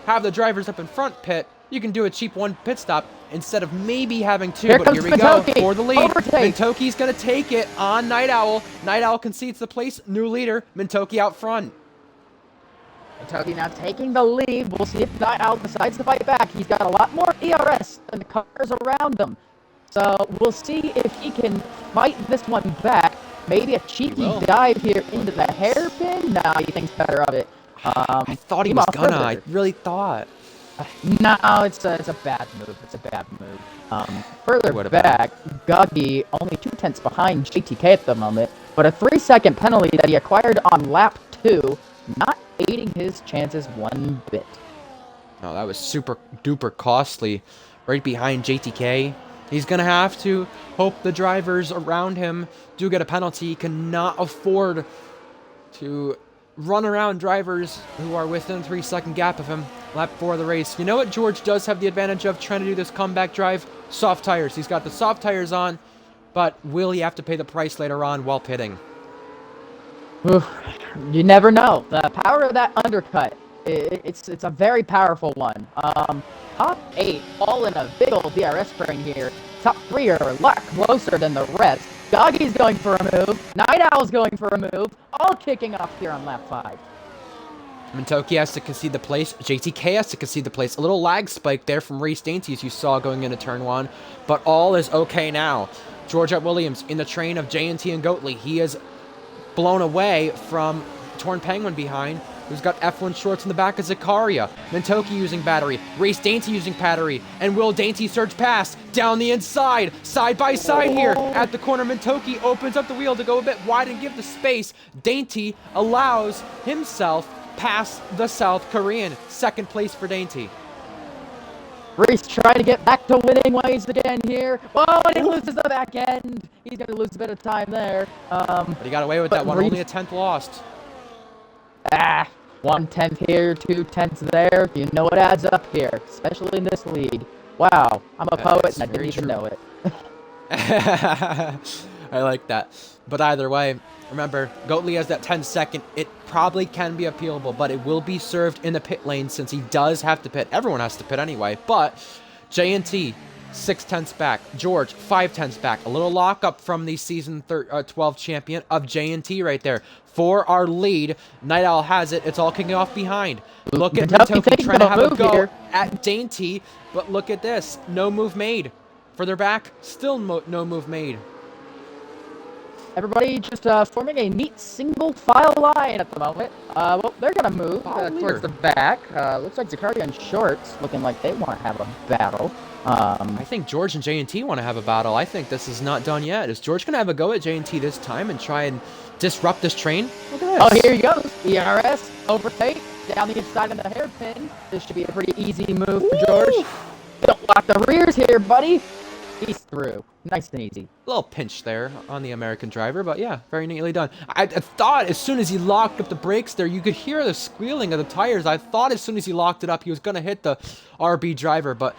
Speaker 1: have the drivers up in front pit. You can do a cheap 1 pit stop instead of maybe having 2. But here we go for the lead. Mintoki's going to take it on Night Owl. Night Owl concedes the place. New leader. Mintoki out front.
Speaker 2: Mintoki now taking the lead. We'll see if Night Owl decides to fight back. He's got a lot more ERS than the cars around him. So we'll see if he can fight this one back. Maybe a cheeky dive here into the hairpin. No, he thinks better of it.
Speaker 1: I thought he was gonna. I really thought.
Speaker 2: No, it's a bad move. It's a bad move. Further
Speaker 1: What about
Speaker 2: back, Guggy only 2/10 behind JTK at the moment, but a 3-second penalty that he acquired on lap 2, not aiding his chances one bit.
Speaker 1: No, that was super duper costly. Right behind JTK. He's going to have to hope the drivers around him do get a penalty. He cannot afford to run around drivers who are within a 3-second gap of him. Lap 4 of the race. You know what George does have the advantage of trying to do this comeback drive? Soft tires. He's got the soft tires on, but will he have to pay the price later on while pitting?
Speaker 2: Oof, you never know. The power of that undercut, it's a very powerful one. Top 8 all in a big old DRS frame here. Top 3 are a lot closer than the rest. Doggy's going for a move. Night Owl's going for a move. All kicking off here on lap 5.
Speaker 1: Mintoki has to concede the place. JTK has to concede the place. A little lag spike there from Reese Dainty as you saw going into turn 1. But all is okay now. Georgette Williams in the train of J&T and Goatley. He is blown away from Torn Penguin behind, who's got F1 shorts in the back of Zakaria. Mintoki using battery. Race Dainty using battery. And will Dainty surge past down the inside, side by side here at the corner. Mintoki opens up the wheel to go a bit wide and give the space. Dainty allows himself past the South Korean. Second place for Dainty.
Speaker 2: Reese trying to get back to winning ways again here. Oh, and he loses the back end. He's going to lose a bit of time there.
Speaker 1: But he got away with that one.
Speaker 2: Reese,
Speaker 1: only a 10th lost.
Speaker 2: 1/10 here, 2/10 there. You know what adds up here, especially in this league. Wow, I'm a poet and I didn't even know it.
Speaker 1: I like that. But either way, remember, Goatley has that 10-second. It probably can be appealable, but it will be served in the pit lane since he does have to pit. Everyone has to pit anyway. But J&T, 6/10 back. George, 5/10 back. A little lockup from the season 12 champion of J&T right there. For our lead, Night Owl has it. It's all kicking off behind. Look at Mintoki trying to have a go at Dainty, but look at this. No move made. Further back, still no move made.
Speaker 2: Everybody just forming a neat single file line at the moment. Well, they're going to move towards the back. Looks like Zakaria and Shorts looking like they want to have a battle.
Speaker 1: I think George and J&T want to have a battle. I think this is not done yet. Is George going to have a go at J&T this time and try and disrupt this train? Look at this.
Speaker 2: Oh, here he goes. ERS, overtake, down the inside of the hairpin. This should be a pretty easy move for George. Don't lock the rears here, buddy. He's through. Nice and easy.
Speaker 1: A little pinch there on the American driver, but yeah, very neatly done. I thought as soon as he locked up the brakes there, you could hear the squealing of the tires. I thought as soon as he locked it up, he was going to hit the RB driver, but,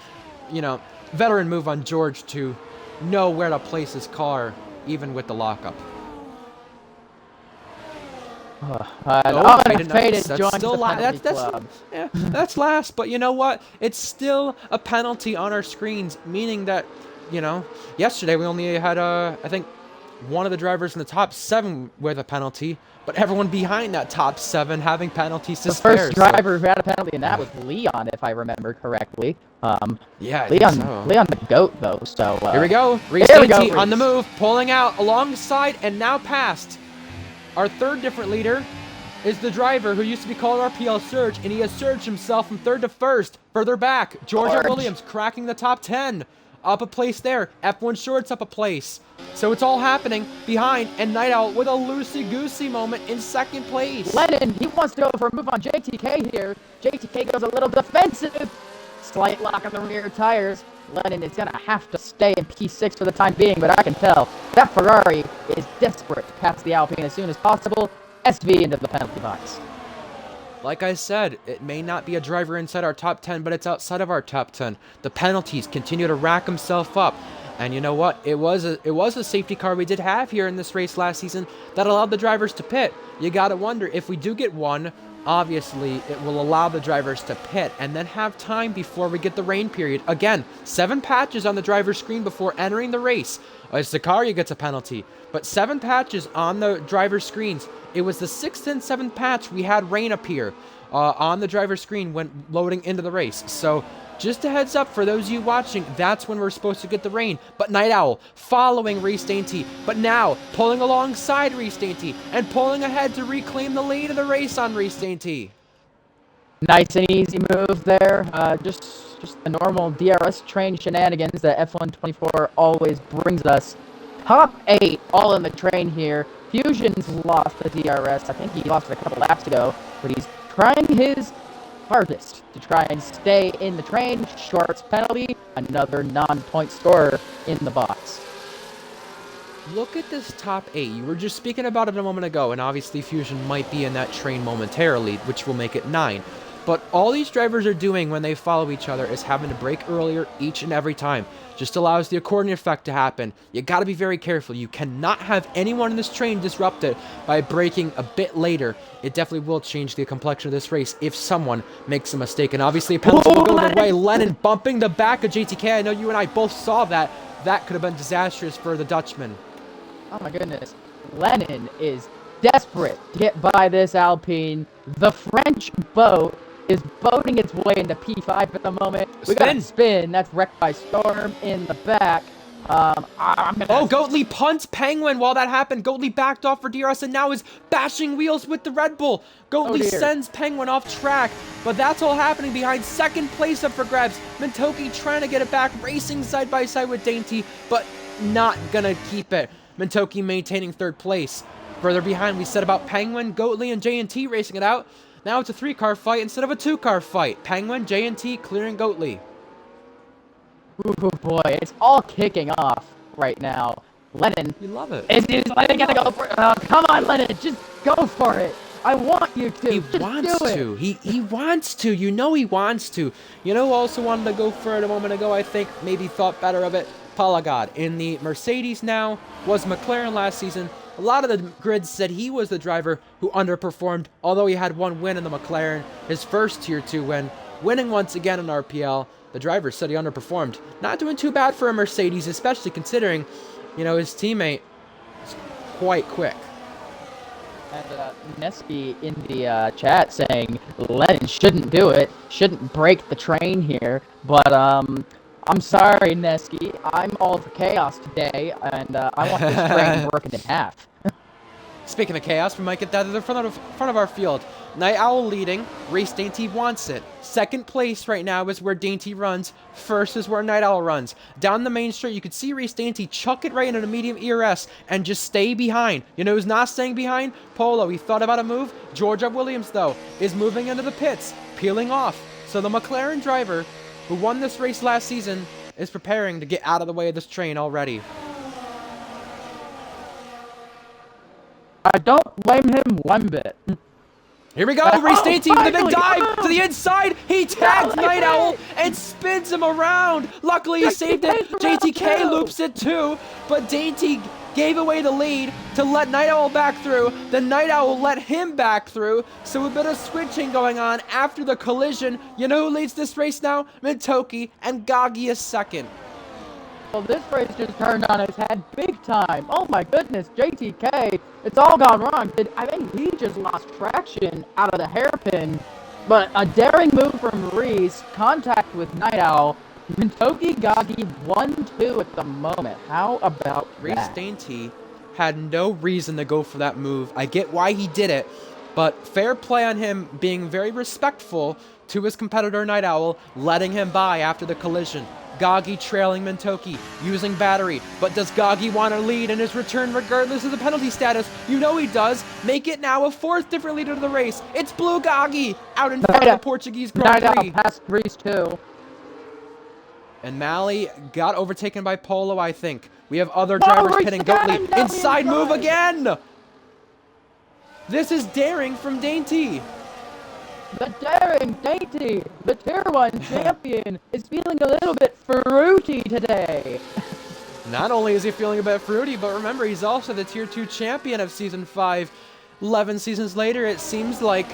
Speaker 1: you know, veteran move on George to know where to place his car, even with the lockup.
Speaker 2: Unfaded joins
Speaker 1: still
Speaker 2: the penalty club.
Speaker 1: Yeah, that's last, but you know what? It's still a penalty on our screens, meaning that, you know, yesterday we only had, I think, one of the drivers in the top 7 with a penalty, but everyone behind that top 7 having penalties to spare.
Speaker 2: The first driver who had a penalty, and that was Leon, if I remember correctly.
Speaker 1: Yeah,
Speaker 2: Leon,
Speaker 1: so.
Speaker 2: Leon the GOAT, though, so...
Speaker 1: Here we go. Reese Dainty on the move, pulling out alongside and now past. Our third different leader is the driver who used to be called RPL Surge, and he has surged himself from 3rd to 1st. Further back, Georgia Williams cracking the top 10. Up a place there. F1 Shorts up a place. So it's all happening behind, and Night Owl with a loosey-goosey moment in 2nd place.
Speaker 2: Lennon, he wants to go for a move on JTK here. JTK goes a little defensive. Slight lock on the rear tires. Lennon is going to have to stay in P6 for the time being, but I can tell that Ferrari is desperate to pass the Alpine as soon as possible. SV into the penalty box.
Speaker 1: Like I said, it may not be a driver inside our top 10, but it's outside of our top 10. The penalties continue to rack himself up. And you know what? It was a safety car we did have here in this race last season that allowed the drivers to pit. You got to wonder, if we do get one, obviously it will allow the drivers to pit and then have time before we get the rain period. Again, 7 patches on the driver's screen before entering the race. Zakaria gets a penalty, but 7 patches on the driver's screens. It was the 6th and 7th patch we had rain appear on the driver's screen when loading into the race. So just a heads up for those of you watching, that's when we're supposed to get the rain. But Night Owl following Reese Dainty, but now pulling alongside Reese Dainty and pulling ahead to reclaim the lead of the race on Reese Dainty.
Speaker 2: Nice and easy move there. Just the normal DRS train shenanigans that F124 always brings us. Top 8 all in the train here. Fusion's lost the DRS. I think he lost it a couple laps ago, but he's trying his hardest to try and stay in the train. Shorts penalty, another non-point scorer in the box.
Speaker 1: Look at this top 8. You were just speaking about it a moment ago, and obviously Fusion might be in that train momentarily, which will make it 9. But all these drivers are doing when they follow each other is having to brake earlier each and every time. Just allows the accordion effect to happen. You got to be very careful. You cannot have anyone in this train disrupted by braking a bit later. It definitely will change the complexion of this race if someone makes a mistake. And obviously a penalty will go their way. Lennon bumping the back of JTK. I know you and I both saw that. That could have been disastrous for the Dutchman.
Speaker 2: Oh my goodness. Lennon is desperate to get by this Alpine. The French boat is boating its way into P5 at the moment. We got a spin. That's wrecked by Storm in the back.
Speaker 1: Goatley punts Penguin while that happened. Goatley backed off for DRS and now is bashing wheels with the Red Bull. Goatley sends Penguin off track, but that's all happening behind second place up for grabs. Mintoki trying to get it back, racing side by side with Dainty, but not gonna keep it. Mintoki maintaining third place. Further behind, we said about Penguin, Goatley, and J&T racing it out. Now it's a 3-car fight instead of a 2-car fight. Penguin, J&T clearing Goatley.
Speaker 2: Ooh boy, it's all kicking off right now. Lennon,
Speaker 1: you love it.
Speaker 2: Is Lennon gonna go for it? Oh, come on, Lennon, just go for it. I want you to.
Speaker 1: He wants to. He wants to. You know he wants to. You know who also wanted to go for it a moment ago, I think. Maybe thought better of it. Palagad in the Mercedes now. Was McLaren last season. A lot of the grids said he was the driver who underperformed, although he had one win in the McLaren, his first Tier 2 win, winning once again in RPL. The driver said he underperformed. Not doing too bad for a Mercedes, especially considering, you know, his teammate is quite quick.
Speaker 2: And Nesky in the chat saying Lennon shouldn't do it, shouldn't break the train here, but I'm sorry, Nesky. I'm all for chaos today, and I want this train broken in half.
Speaker 1: Speaking of chaos, we might get that to the front of our field. Night Owl leading. Race Dainty wants it. Second place right now is where Dainty runs. First is where Night Owl runs. Down the main straight, you can see Race Dainty chuck it right into the medium ERS and just stay behind. You know who's not staying behind? Polo. He thought about a move. Georgia Williams, though, is moving into the pits, peeling off. So the McLaren driver who won this race last season is preparing to get out of the way of this train already.
Speaker 2: I don't blame him one bit.
Speaker 1: Here we go, Race Dainty with a big dive to the inside. He tags Night Owl and spins him around. Luckily, he saved it. JTK loops it too, but Dainty gave away the lead to let Night Owl back through. Then Night Owl let him back through, so a bit of switching going on after the collision. You know who leads this race now? Mintoki, and Gagi is second.
Speaker 2: Well, this race just turned on its head big time. Oh my goodness, JTK, it's all gone wrong. I think he just lost traction out of the hairpin. But a daring move from Reese, contact with Night Owl. Mintoki Gagi 1-2 at the moment. How about
Speaker 1: Race
Speaker 2: that?
Speaker 1: Dainty had no reason to go for that move. I get why he did it, but fair play on him being very respectful to his competitor Night Owl, letting him by after the collision. Gagi trailing Mintoki, using battery, but does Gagi want to lead in his return regardless of the penalty status? You know he does. Make it now a fourth different leader to the race. It's Blue Gagi out in front of the Portuguese Grand Prix.
Speaker 2: Past Reese too.
Speaker 1: And Mally got overtaken by Polo, I think. We have other drivers pitting. Goatley, inside move again! This is daring from Dainty.
Speaker 2: The daring Dainty, the Tier 1 champion, is feeling a little bit fruity today.
Speaker 1: Not only is he feeling a bit fruity, but remember, he's also the Tier 2 champion of Season 5. 11 seasons later, it seems like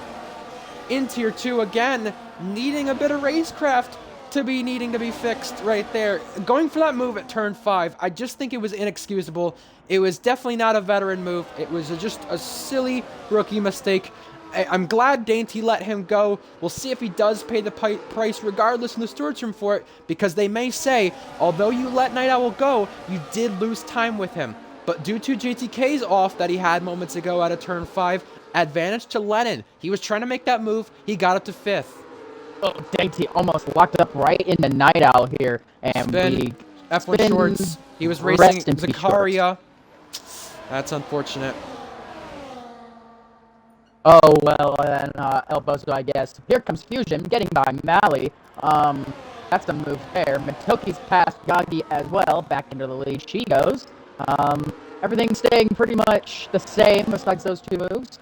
Speaker 1: in Tier 2 again, needing a bit of racecraft to be needing to be fixed right there. Going for that move at turn 5, I just think it was inexcusable. It was definitely not a veteran move. It was just a silly rookie mistake. I'm glad Dainty let him go. We'll see if he does pay the price regardless in the stewards room for it, because they may say, although you let Night Owl go, you did lose time with him. But due to JTK's off that he had moments ago out of turn 5, Advantage to Lennon. He was trying to make that move. He got up to 5th.
Speaker 2: Oh, Dainty almost locked up right in the Night Owl here. And
Speaker 1: Spin. F1
Speaker 2: spin,
Speaker 1: shorts. He was
Speaker 2: rest
Speaker 1: racing
Speaker 2: in peace,
Speaker 1: Zakaria. That's unfortunate.
Speaker 2: Oh, well, and El Bozo, I guess. Here comes Fusion, getting by Mally. That's the move there. Matoki's passed Gagi as well. Back into the lead she goes. Everything's staying pretty much the same besides those two moves.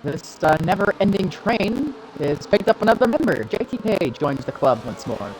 Speaker 2: This never-ending train is picked up another member. JTK joins the club once more.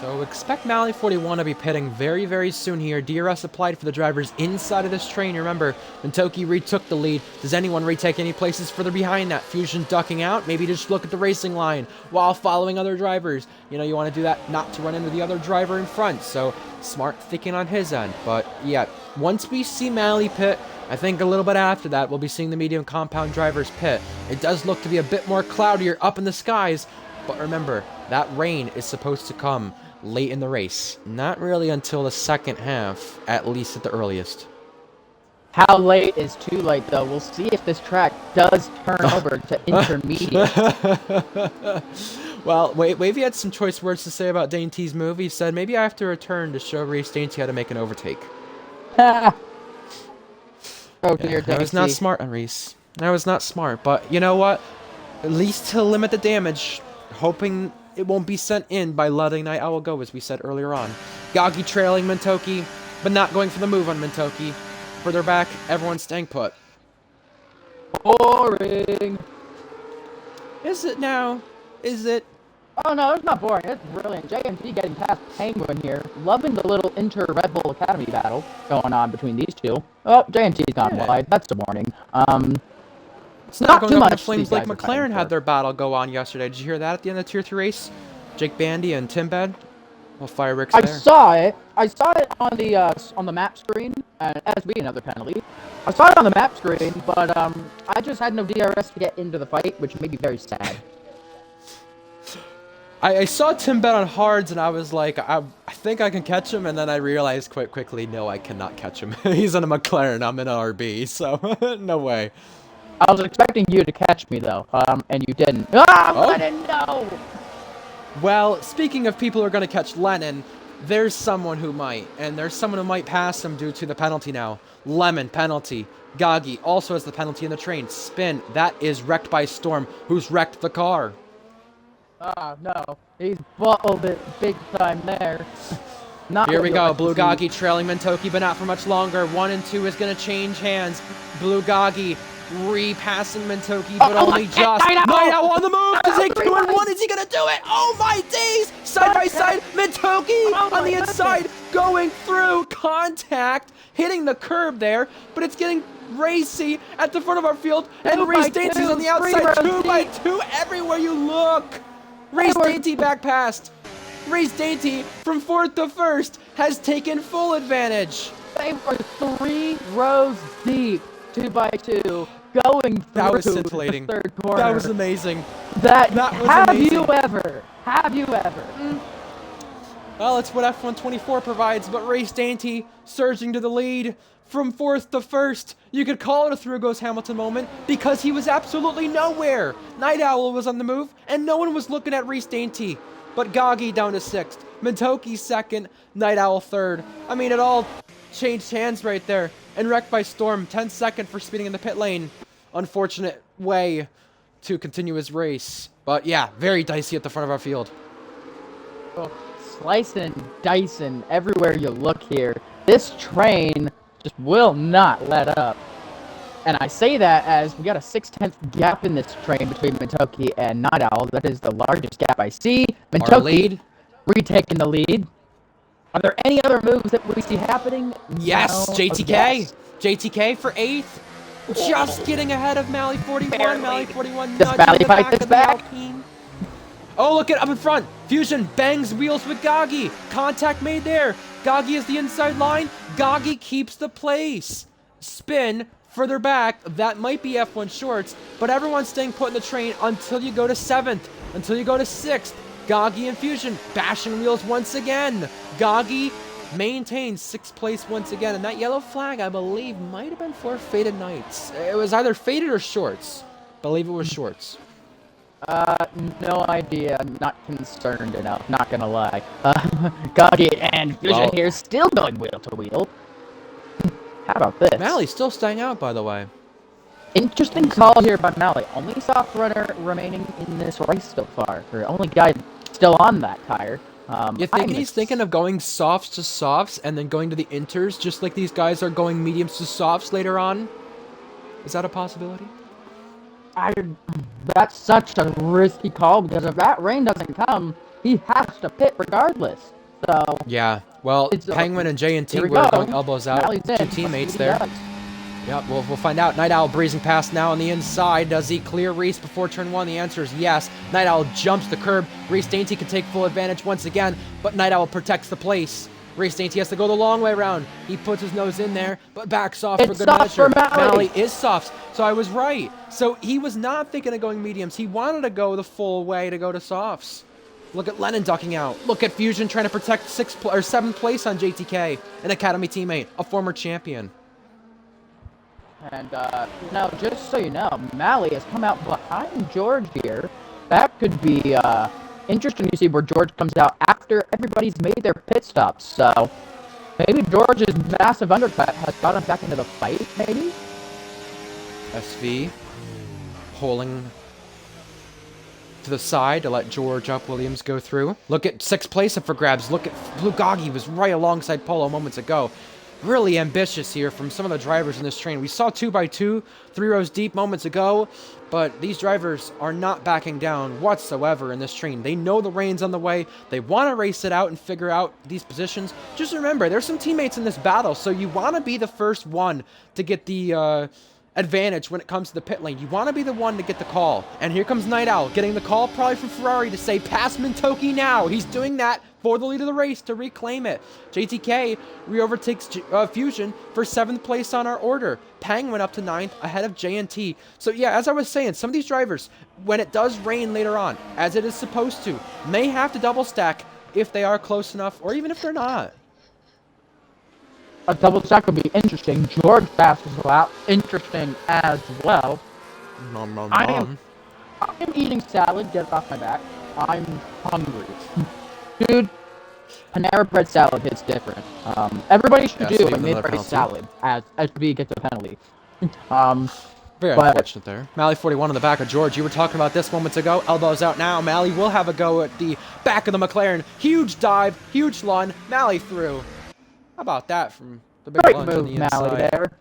Speaker 1: So expect Mally 41 to be pitting very, very soon here. DRS applied for the drivers inside of this train. Remember, Mentoki retook the lead. Does anyone retake any places further behind that? Fusion ducking out. Maybe just look at the racing line while following other drivers. You know, you want to do that not to run into the other driver in front. So smart thinking on his end. But yeah, once we see Mally pit, I think a little bit after that, we'll be seeing the medium compound drivers pit. It does look to be a bit more cloudier up in the skies. But remember, that rain is supposed to come late in the race. Not really until the second half, at least at the earliest.
Speaker 2: How late is too late, though? We'll see if this track does turn over to intermediate.
Speaker 1: Well, Wavy had some choice words to say about Dainty's move. He said, maybe I have to return to show Reese Dainty how to make an overtake.
Speaker 2: Oh, dear
Speaker 1: That was not smart on Reese. That was not smart, but you know what? At least to limit the damage, hoping it won't be sent in by letting Night Owl go, as we said earlier on. Gagi trailing Mentoki, but not going for the move on Mentoki. Further back, everyone's staying put.
Speaker 2: Boring.
Speaker 1: Is it now? Is it?
Speaker 2: Oh no, it's not boring. It's brilliant. JMT getting past Penguin here. Loving the little inter-Red Bull Academy battle going on between these two. Oh, JMT's gone wide. That's a warning.
Speaker 1: It's not
Speaker 2: too
Speaker 1: going up in
Speaker 2: much.
Speaker 1: flames like McLaren had their battle go on yesterday. Did you hear that at the end of the Tier 3 race? Jake Bandy and Tim Bed? Well, fireworks
Speaker 2: I
Speaker 1: there.
Speaker 2: saw it. I saw it on the map screen, as being another penalty. I saw it on the map screen, but I just had no DRS to get into the fight, which made me very sad.
Speaker 1: I saw Tim Bet on hards, and I was like, I think I can catch him, and then I realized quite quickly, no, I cannot catch him. He's on a McLaren, I'm in an RB, so no way.
Speaker 2: I was expecting you to catch me, though, and you didn't. Ah,
Speaker 1: Oh.
Speaker 2: Lennon, no!
Speaker 1: Well, speaking of people who are going to catch Lennon, there's someone who might, and there's someone who might pass him due to the penalty now. Lemon, penalty. Gagi also has the penalty in the train. Spin, that is Wrecked by Storm, who's wrecked the car.
Speaker 2: Ah, no. He's bottled it big time there. Not
Speaker 1: Here
Speaker 2: what
Speaker 1: we
Speaker 2: you'll
Speaker 1: go,
Speaker 2: like to
Speaker 1: Blue
Speaker 2: see.
Speaker 1: Gagi trailing Mentoki, but not for much longer. 1 and 2 is going to change hands. Blue Gagi repassing Mentoki, but only just.
Speaker 2: Night Owl
Speaker 1: on the move to take 2 and 1. Is he going to do it? Oh my days! Side by side, Mentoki on the inside, going through contact, hitting the curb there, but it's getting racy at the front of our field, and Reese Dainty's on the outside, 2 by 2 everywhere you look. Reese Dainty back past. Reese Dainty from 4th to 1st has taken full advantage.
Speaker 2: They were 3 rows deep, 2 by 2, going through
Speaker 1: That was
Speaker 2: the
Speaker 1: scintillating.
Speaker 2: 3rd corner.
Speaker 1: That was amazing.
Speaker 2: That
Speaker 1: was
Speaker 2: have
Speaker 1: amazing.
Speaker 2: you ever? Have you ever?
Speaker 1: Well, it's what F124 provides, but Reese Dainty surging to the lead from 4th to 1st. You could call it a through goes Hamilton moment because he was absolutely nowhere. Night Owl was on the move, and no one was looking at Reese Dainty. But Gagi down to 6th, Mentoki 2nd, Night Owl 3rd. I mean, it all changed hands right there. And Wrecked by Storm, 10-2 for speeding in the pit lane. Unfortunate way to continue his race. But yeah, very dicey at the front of our field.
Speaker 2: Oh, slicing, dicing everywhere you look here. This train just will not let up. And I say that as we got a 6/10 gap in this train between Mentoki and Night Owl. That is the largest gap I see.
Speaker 1: Our
Speaker 2: Mentoki
Speaker 1: lead.
Speaker 2: retaking the lead. Are there any other moves that we see happening?
Speaker 1: Yes,
Speaker 2: No.
Speaker 1: JTK.
Speaker 2: Yes.
Speaker 1: JTK for 8th. Just getting ahead of Mally 41.
Speaker 2: Barely.
Speaker 1: Mally 41
Speaker 2: Does
Speaker 1: nudging
Speaker 2: Mally
Speaker 1: the
Speaker 2: fight
Speaker 1: back
Speaker 2: this
Speaker 1: of the
Speaker 2: back?
Speaker 1: Alpine. Oh, look at up in front. Fusion bangs wheels with Gagi. Contact made there. Gagi is the inside line. Gagi keeps the place. Spin further back. That might be F1 shorts, but everyone's staying put in the train until you go to 7th, until you go to 6th. Gagi and Fusion bashing wheels once again. Gagi maintains 6th place once again. And that yellow flag, I believe, might have been for Faded Knights. It was either Faded or Shorts. I believe it was Shorts.
Speaker 2: No idea. I'm not concerned enough, not gonna lie. Goggy and Fusion here still going wheel to wheel. How about this?
Speaker 1: Malley's still staying out, by the way.
Speaker 2: Interesting call here by Malley. Only soft runner remaining in this race so far. Or only guy still on that tire.
Speaker 1: You think he's thinking of going softs to softs and then going to the inters, just like these guys are going mediums to softs later on? Is that a possibility?
Speaker 2: That's such a risky call, because if that rain doesn't come, he has to pit regardless. So
Speaker 1: yeah, well, Penguin and J&T were going elbows out. Two teammates there. Yep, we'll find out. Night Owl breezing past now on the inside. Does he clear Reese before turn 1? The answer is yes. Night Owl jumps the curb. Reese Dainty can take full advantage once again, but Night Owl protects the place. Reese Dainty has to go the long way around. He puts his nose in there, but backs off for good measure. Malley is soft, so I was right. So he was not thinking of going mediums. He wanted to go the full way to go to softs. Look at Lennon ducking out. Look at Fusion trying to protect 7th place on JTK, an Academy teammate, a former champion.
Speaker 2: And now, just so you know, Malley has come out behind George here. That could be interesting to see where George comes out after everybody's made their pit stops. So maybe George's massive undercut has got him back into the fight, maybe?
Speaker 1: SV pulling to the side to let George Up Williams go through. Look at 6th place up for grabs. Look at Blue Goggy was right alongside Polo moments ago. Really ambitious here from some of the drivers in this train. We saw 2x2, 3 rows deep moments ago, but these drivers are not backing down whatsoever in this train. They know the rain's on the way. They want to race it out and figure out these positions. Just remember, there's some teammates in this battle, so you want to be the first one to get the advantage when it comes to the pit lane. You want to be the one to get the call. And here comes Night Owl getting the call probably from Ferrari to say, pass Mintoki now. He's doing that for the lead of the race to reclaim it. JTK re-overtakes Fusion for 7th place on our order. Penguin up to 9th ahead of J&T. So yeah, as I was saying, some of these drivers, when it does rain later on, as it is supposed to, may have to double stack if they are close enough, or even if they're not.
Speaker 2: A double stack would be interesting. George passes out. Interesting as well. I am eating salad. Get off my back. I'm hungry. Dude, Panera Bread salad hits different. Everybody should do a mid-race salad as we get the penalty.
Speaker 1: Very unfortunate there. Malley 41 on the back of George. You were talking about this moments ago. Elbows out now. Malley will have a go at the back of the McLaren. Huge dive, huge lun. Malley through. How about that from the big
Speaker 2: Great
Speaker 1: lunge
Speaker 2: move,
Speaker 1: on the
Speaker 2: Malley
Speaker 1: inside?
Speaker 2: there.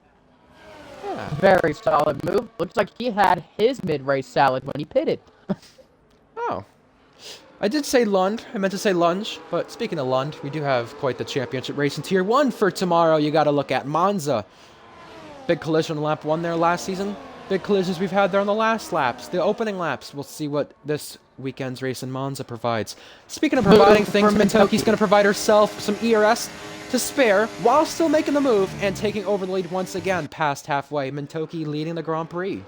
Speaker 1: Yeah.
Speaker 2: Very solid move. Looks like he had his mid-race salad when he pitted.
Speaker 1: Oh. I did say lund. I meant to say lunge. But speaking of lund, we do have quite the championship race in Tier 1 for tomorrow. You got to look at Monza. Big collision on lap 1 there last season. Big collisions we've had there on the last laps. The opening laps. We'll see what this weekend's race in Monza provides. Speaking of providing things, Mintoki's going to provide herself some ERS to spare while still making the move and taking over the lead once again past halfway. Mintoki leading the Grand Prix.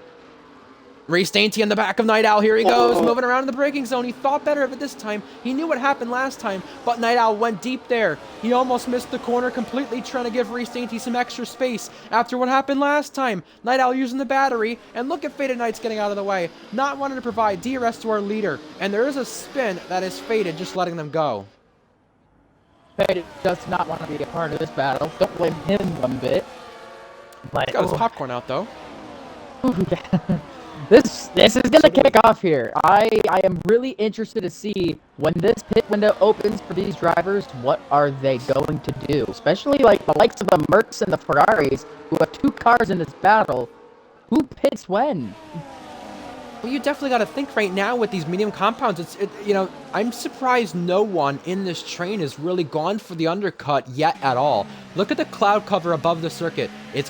Speaker 1: Reese Dainty in the back of Night Owl. Here he goes, moving around in the braking zone. He thought better of it this time. He knew what happened last time, but Night Owl went deep there. He almost missed the corner completely, trying to give Reese Dainty some extra space after what happened last time. Night Owl using the battery, and look at Faded Knights getting out of the way. Not wanting to provide DRS to our leader, and there is a spin that is Faded, just letting them go.
Speaker 2: Faded does not want to be a part of this battle. Don't blame him one bit. But,
Speaker 1: Got his popcorn out, though.
Speaker 2: This is gonna kick off here. I am really interested to see when this pit window opens for these drivers, what are they going to do? Especially like the likes of the Mercs and the Ferraris, who have 2 cars in this battle. Who pits when?
Speaker 1: Well, you definitely got to think right now with these medium compounds. I'm surprised no one in this train has really gone for the undercut yet at all. Look at the cloud cover above the circuit. It's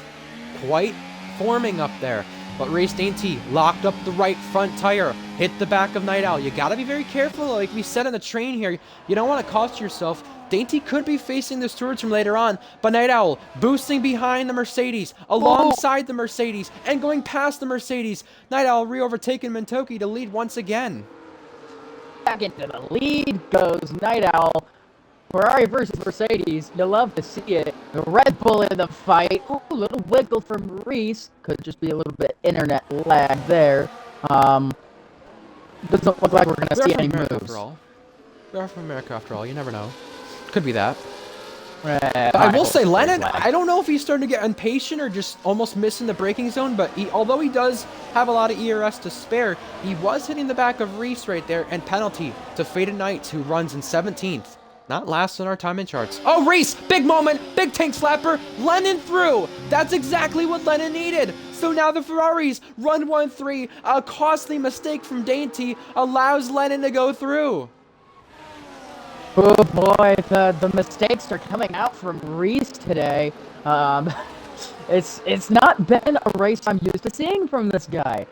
Speaker 1: quite forming up there. But Reese Dainty locked up the right front tire, hit the back of Night Owl. You got to be very careful, like we said on the train here. You don't want to cost yourself. Dainty could be facing the stewards from later on, but Night Owl boosting behind the Mercedes, alongside the Mercedes, and going past the Mercedes. Night Owl re-overtaking Mintoki to lead once again.
Speaker 2: Back into the lead goes Night Owl. Ferrari versus Mercedes. You love to see it. The Red Bull in the fight. Ooh, a little wiggle from Reese. Could just be a little bit internet lag there. Doesn't look like we're going to see any moves.
Speaker 1: After all. We are from America after all. You never know. Could be that.
Speaker 2: But
Speaker 1: I will say, Lennon, I don't know if he's starting to get impatient or just almost missing the braking zone, but although he does have a lot of ERS to spare, he was hitting the back of Reese right there, and penalty to Faded Knights, who runs in 17th. Not last on our timing charts. Oh, Reese! Big moment! Big tank slapper! Lennon through! That's exactly what Lennon needed! So now the Ferraris run 1-3. A costly mistake from Dainty allows Lennon to go through.
Speaker 2: Oh boy, the mistakes are coming out from Reese today. It's not been a race I'm used to seeing from this guy.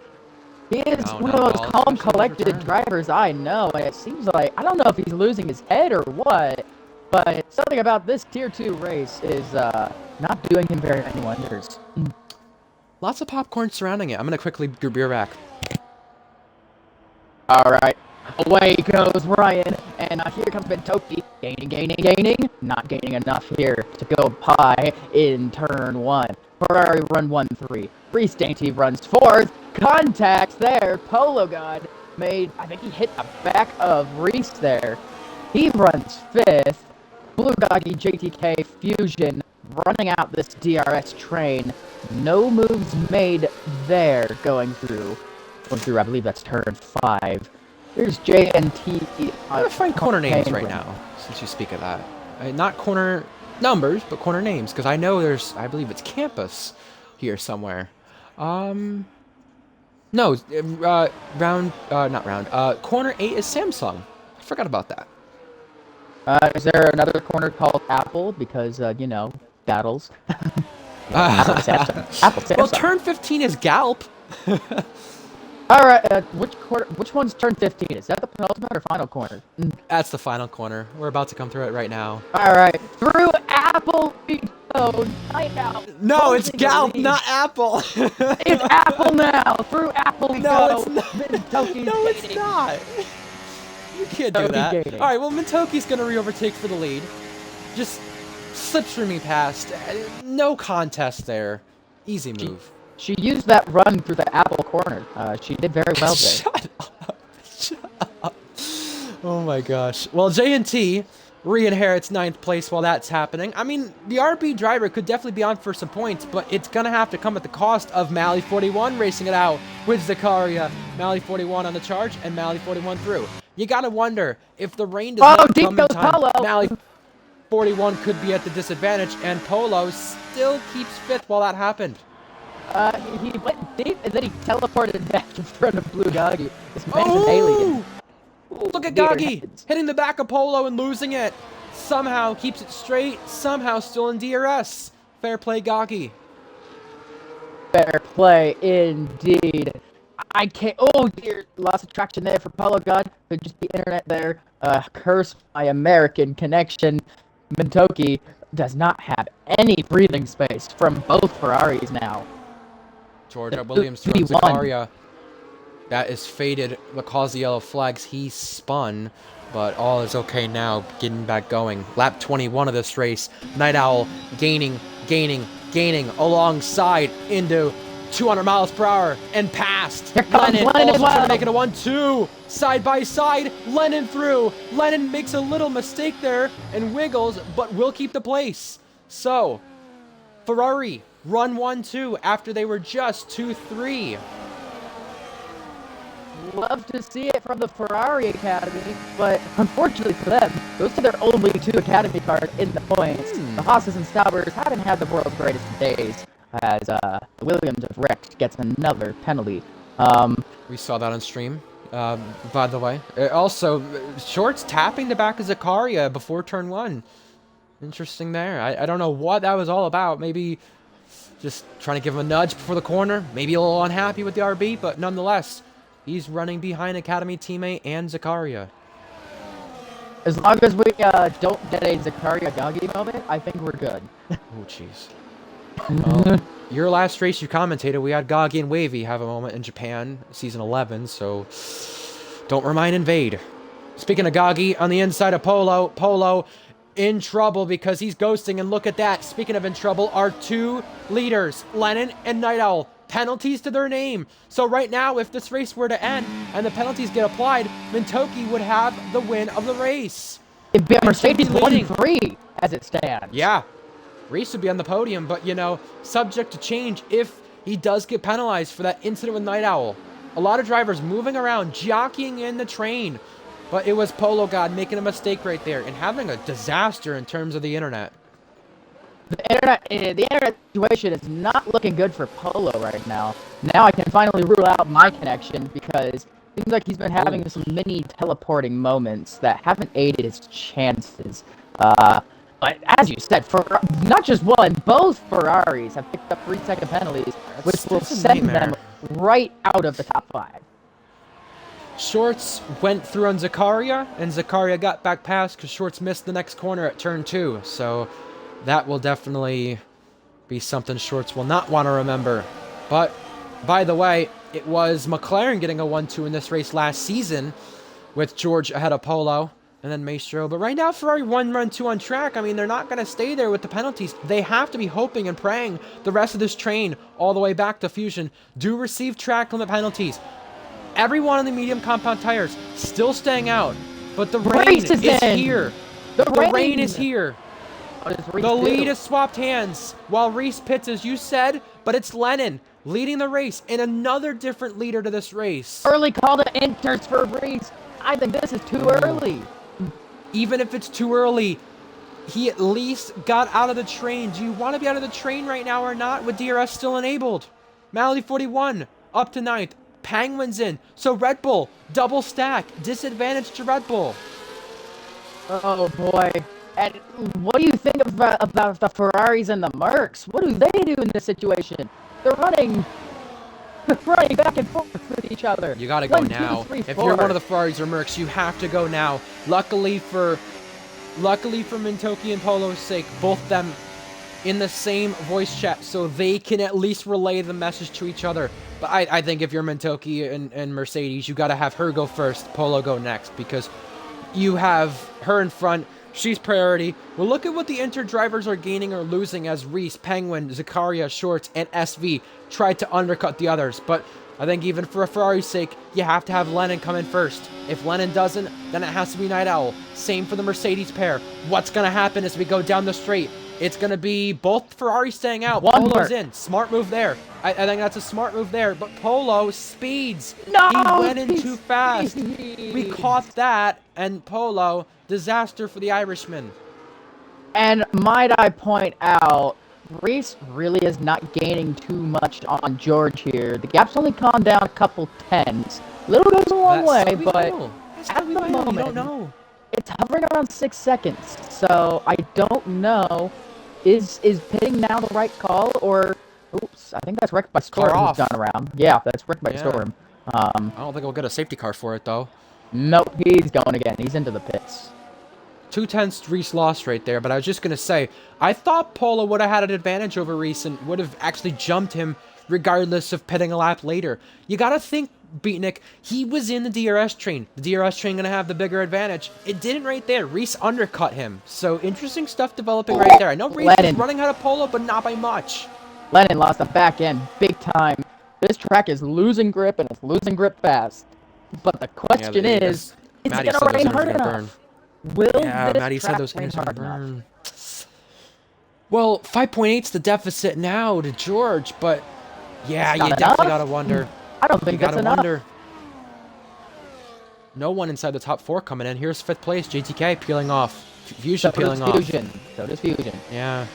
Speaker 2: He is one of those calm, collected drivers I know, and it seems like, I don't know if he's losing his head or what, but something about this Tier 2 race is not doing him very many wonders.
Speaker 1: Lots of popcorn surrounding it. I'm going to quickly beer back.
Speaker 2: Alright, away goes Ryan, and here comes Bentoki. Gaining. Not gaining enough here to go by in turn 1. Ferrari run 1-3. Reese Dainty runs 4th. Contacts there. Polo God made, I think he hit the back of Reese there. He runs 5th. Blue Doggy JTK Fusion running out this DRS train. No moves made there going through, I believe that's turn 5. Here's JNT.
Speaker 1: I'm going to find corner names right now, since you speak of that. Not corner numbers, but corner names, because I know there's, I believe it's Campus here somewhere. No, not round. Corner 8 is Samsung. I forgot about that.
Speaker 2: Is there another corner called Apple? Because, you know, battles. Apple, Samsung.
Speaker 1: Well, turn 15 is Galp.
Speaker 2: Alright, which one's turn 15? Is that the penultimate or final corner?
Speaker 1: That's the final corner. We're about to come through it right now.
Speaker 2: Alright, through Apple we go.
Speaker 1: No, it's Galp, not Apple.
Speaker 2: It's Apple now. Through Apple we go.
Speaker 1: It's not. No, it's not. You can't do that. Alright, well, Mintoki's going to re-overtake for the lead. Just slips through me past. No contest there. Easy move.
Speaker 2: She used that run through the Apple corner. She did very well there.
Speaker 1: Shut up. Shut up. Oh my gosh. Well, J&T re-inherits 9th place while that's happening. I mean, the RP driver could definitely be on for some points, but it's going to have to come at the cost of Mally41 racing it out with Zakaria. Mally41 on the charge and Mally41 through. You got to wonder if the rain does not come in time. Mally41 could be at the disadvantage, and Polo still keeps 5th while that happened.
Speaker 2: He went deep and then he teleported back in front of Blue Doggy. This man's an alien.
Speaker 1: Look at Goggy hitting the back of Polo and losing it. Somehow keeps it straight. Somehow still in DRS. Fair play, Goggy.
Speaker 2: Fair play indeed. I can't. Oh dear, lost of traction there for Polo God. Could just be internet there. Curse my American connection. Mintoki does not have any breathing space from both Ferraris now.
Speaker 1: Georgia Williams from Zakaria. That is faded because the yellow flags. He spun, but all is okay now. Getting back going. Lap 21 of this race. Night Owl gaining alongside into 200 miles per hour and past. Lennon also trying to make it a 1-2. Side by side. Lennon through. Lennon makes a little mistake there and wiggles, but will keep the place. So, Ferrari run 1-2 after they were just 2-3.
Speaker 2: Love to see it from the Ferrari Academy, but unfortunately for them, those are their only 2 Academy cars in the points. The Haas's and Staubers haven't had the world's greatest days, as the Williams of Rex gets another penalty.
Speaker 1: We saw that on stream, by the way. Also, Shorts tapping the back of Zakaria before turn 1. Interesting there. I don't know what that was all about. Maybe just trying to give him a nudge before the corner. Maybe a little unhappy with the RB, but nonetheless, he's running behind Academy teammate and Zakaria.
Speaker 2: As long as we don't get a Zakaria Goggy moment, I think we're good.
Speaker 1: Oh, jeez. Well, your last race you commentated, we had Goggy and Wavy have a moment in Japan, season 11, so don't remind Invade. Speaking of Goggy, on the inside of Polo in trouble because he's ghosting. And look at that. Speaking of in trouble, our two leaders, Lennon and Night Owl, penalties to their name. So right now, if this race were to end and the penalties get applied, Mintoki would have the win of the race.
Speaker 2: It'd be a Mercedes 1-3 as it stands.
Speaker 1: Yeah, Reese would be on the podium, but, you know, subject to change if he does get penalized for that incident with Night Owl. A lot of drivers moving around, jockeying in the train, but it was Polo God making a mistake right there and having a disaster in terms of the internet.
Speaker 2: The internet situation is not looking good for Polo right now. Now I can finally rule out my connection because it seems like he's been having some mini teleporting moments that haven't aided his chances. But as you said, for not just one, both Ferraris have picked up 3-second penalties, which will send them right out of the top 5.
Speaker 1: Shorts went through on Zakaria, and Zakaria got back past because Shorts missed the next corner at turn 2. So that will definitely be something Shorts will not want to remember. But, by the way, it was McLaren getting a 1-2 in this race last season with George ahead of Polo and then Maestro. But right now, Ferrari 1-2 on track. I mean, they're not going to stay there with the penalties. They have to be hoping and praying the rest of this train all the way back to Fusion do receive track limit penalties. Everyone on the medium compound tires still staying out, but the rain is here. The rain is here. The lead has swapped hands while Reese pits, as you said, but it's Lennon leading the race and another different leader to this race.
Speaker 2: Early call to enters for Reese. I think this is too early.
Speaker 1: Even if it's too early, he at least got out of the train. Do you want to be out of the train right now or not with DRS still enabled? Malady 41 up to 9th. Penguin's in. So Red Bull, double stack. Disadvantage to Red Bull.
Speaker 2: Oh boy. And what do you think about the Ferraris and the Mercs? What do they do in this situation? They're running back and forth with each other.
Speaker 1: You gotta go now. If you're one of the Ferraris or Mercs, you have to go now. Luckily for Mintoki and Polo's sake, both them in the same voice chat, so they can at least relay the message to each other. But I think if you're Mintoki and Mercedes, you gotta have her go first, Polo go next, because you have her in front. She's priority. Well, look at what the Inter drivers are gaining or losing as Reese, Penguin, Zakaria, Shorts, and SV tried to undercut the others. But I think even for a Ferrari's sake, you have to have Lennon come in first. If Lennon doesn't, then it has to be Night Owl. Same for the Mercedes pair. What's going to happen as we go down the straight? It's going to be both Ferraris staying out. Polo's in. Smart move there. I think that's a smart move there. But Polo speeds.
Speaker 2: No!
Speaker 1: He went in too fast. We caught that. And Polo, disaster for the Irishman.
Speaker 2: And might I point out, Reese really is not gaining too much on George here. The gap's only gone down a couple tenths. Little goes a long way, but at the moment, it's hovering around 6 seconds. So I don't know, is pitting now the right call, or oops, I think that's wrecked by Storm who's gone around. Yeah, that's wrecked by Storm.
Speaker 1: I don't think we'll get a safety car for it though.
Speaker 2: Nope, he's going again. He's into the pits.
Speaker 1: 2/10 Reese lost right there, but I was just going to say, I thought Polo would have had an advantage over Reese and would have actually jumped him regardless of pitting a lap later. You got to think, Beatnik, he was in the DRS train. The DRS train going to have the bigger advantage. It didn't right there. Reese undercut him. So interesting stuff developing right there. I know Reese is running out of Polo, but not by much.
Speaker 2: Lennon lost the back end big time. This track is losing grip, and it's losing grip fast. But the question is it going to rain hard enough?
Speaker 1: Maddie said those things are burn. Well, 5.8's the deficit now to George, but yeah, you definitely gotta wonder.
Speaker 2: I don't think that's enough. Wonder.
Speaker 1: No one inside the top 4 coming in. Here's 5th place, JTK peeling off. Fusion peeling off.
Speaker 2: So does Fusion.
Speaker 1: Yeah.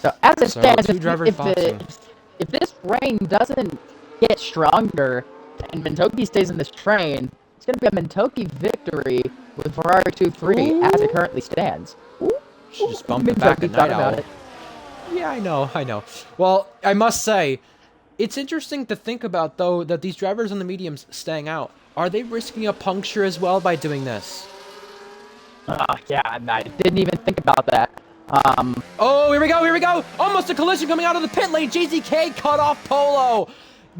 Speaker 2: So as it stands, if this rain doesn't get stronger and Mintoki stays in this train, it's going to be a Mintoki victory with Ferrari 2-3 as it currently stands.
Speaker 1: She just bumped it back at Night Owl. Yeah, I know. Well, I must say, it's interesting to think about, though, that these drivers on the mediums staying out, are they risking a puncture as well by doing this?
Speaker 2: Yeah, I didn't even think about that.
Speaker 1: Oh, here we go! Almost a collision coming out of the pit lane. JZK cut off Polo.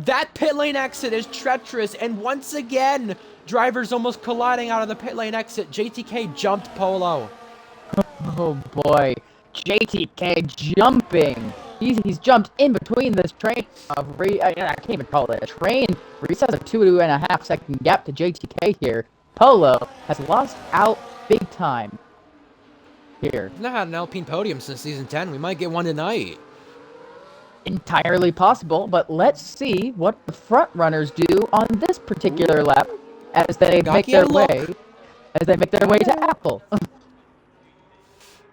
Speaker 1: That pit lane exit is treacherous, and once again, drivers almost colliding out of the pit lane exit. JTK jumped Polo.
Speaker 2: Oh boy, JTK jumping. He's jumped in between this train of I can't even call it a train. Reese has a 2.5 second gap to JTK here. Polo has lost out big time here.
Speaker 1: We've not had an Alpine podium since season 10. We might get one tonight.
Speaker 2: Entirely possible, but let's see what the front runners do on this particular lap as they make their way to Apple.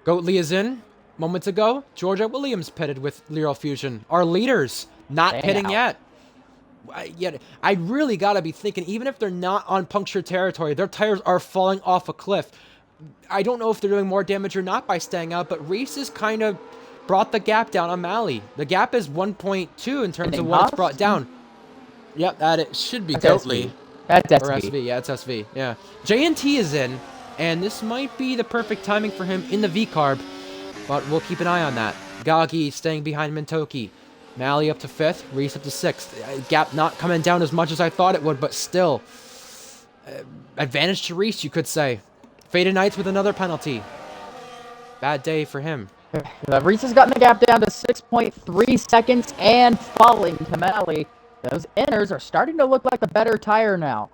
Speaker 1: Goatley is in. Moments ago, Georgia Williams pitted with Leral Fusion. Our leaders not pitting yet. I really got to be thinking, even if they're not on puncture territory, their tires are falling off a cliff. I don't know if they're doing more damage or not by staying out, but Reese has kind of brought the gap down on Malley. The gap is 1.2 in terms of what it's brought down. Yep, it should be Goatley.
Speaker 2: That's SV.
Speaker 1: Or SV, yeah, it's SV, yeah. JNT is in, and this might be the perfect timing for him in the V-carb, but we'll keep an eye on that. Gagi staying behind Mintoki. Malley up to 5th, Reese up to 6th. Gap not coming down as much as I thought it would, but still. Advantage to Reese, you could say. Faded Knights with another penalty. Bad day for him.
Speaker 2: Reese has gotten the gap down to 6.3 seconds and falling to Malley. Those inners are starting to look like the better tire now.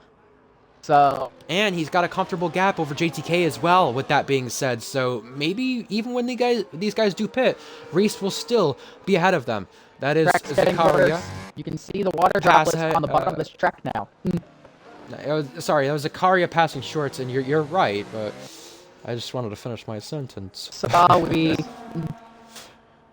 Speaker 2: So,
Speaker 1: and he's got a comfortable gap over JTK as well, with that being said. So maybe even when these guys do pit, Reese will still be ahead of them. That is Zakaria.
Speaker 2: You can see the water droplets on the bottom of this track now.
Speaker 1: That was Zakaria passing Shorts, and you're right, but I just wanted to finish my sentence.
Speaker 2: Sorry.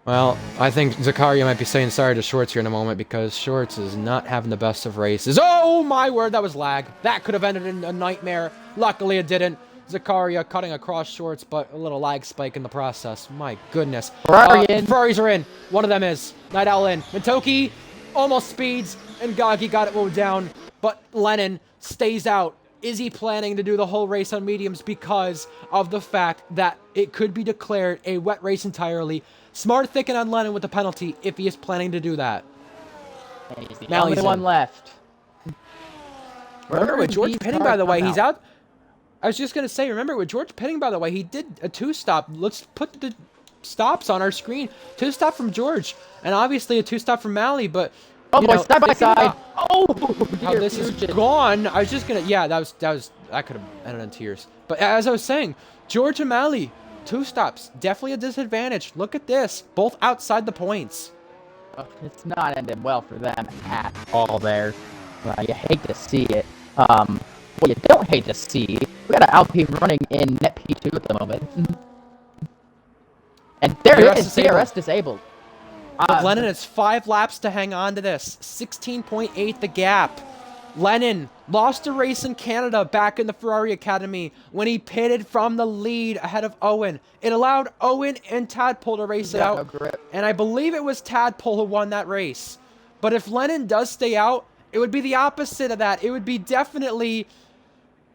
Speaker 1: Well, I think Zakaria might be saying sorry to Shorts here in a moment because Shorts is not having the best of races. Oh my word, that was lag. That could have ended in a nightmare. Luckily it didn't. Zakaria cutting across Shorts, but a little lag spike in the process. My goodness. Ferraris are in. One of them is. Night Owl in. Mintoki almost speeds, and Gagi got it mowed down, but Lennon stays out. Is he planning to do the whole race on mediums because of the fact that it could be declared a wet race entirely? Smart thinking on Lennon with the penalty if he is planning to do that.
Speaker 2: He's the only one left.
Speaker 1: Remember with George pitting, by the way, he's out. I was just going to say, remember with George pitting, by the way, he did a 2-stop. Let's put the stops on our screen. 2-stop from George, and obviously a 2-stop from Malley, but...
Speaker 2: Oh boy, side by side. Oh,
Speaker 1: how this is gone. I was just gonna, yeah, that could have ended in tears. But as I was saying, George and Malley, 2 stops, definitely a disadvantage. Look at this, both outside the points.
Speaker 2: It's not ended well for them at all there. You hate to see it. What you don't hate to see, we got an Alpine running in net P2 at the moment. And there it is, DRS disabled.
Speaker 1: Lennon has 5 laps to hang on to this. 16.8 the gap. Lennon lost a race in Canada back in the Ferrari Academy when he pitted from the lead ahead of Owen. It allowed Owen and Tadpole to race it out. And I believe it was Tadpole who won that race. But if Lennon does stay out, it would be the opposite of that. It would be definitely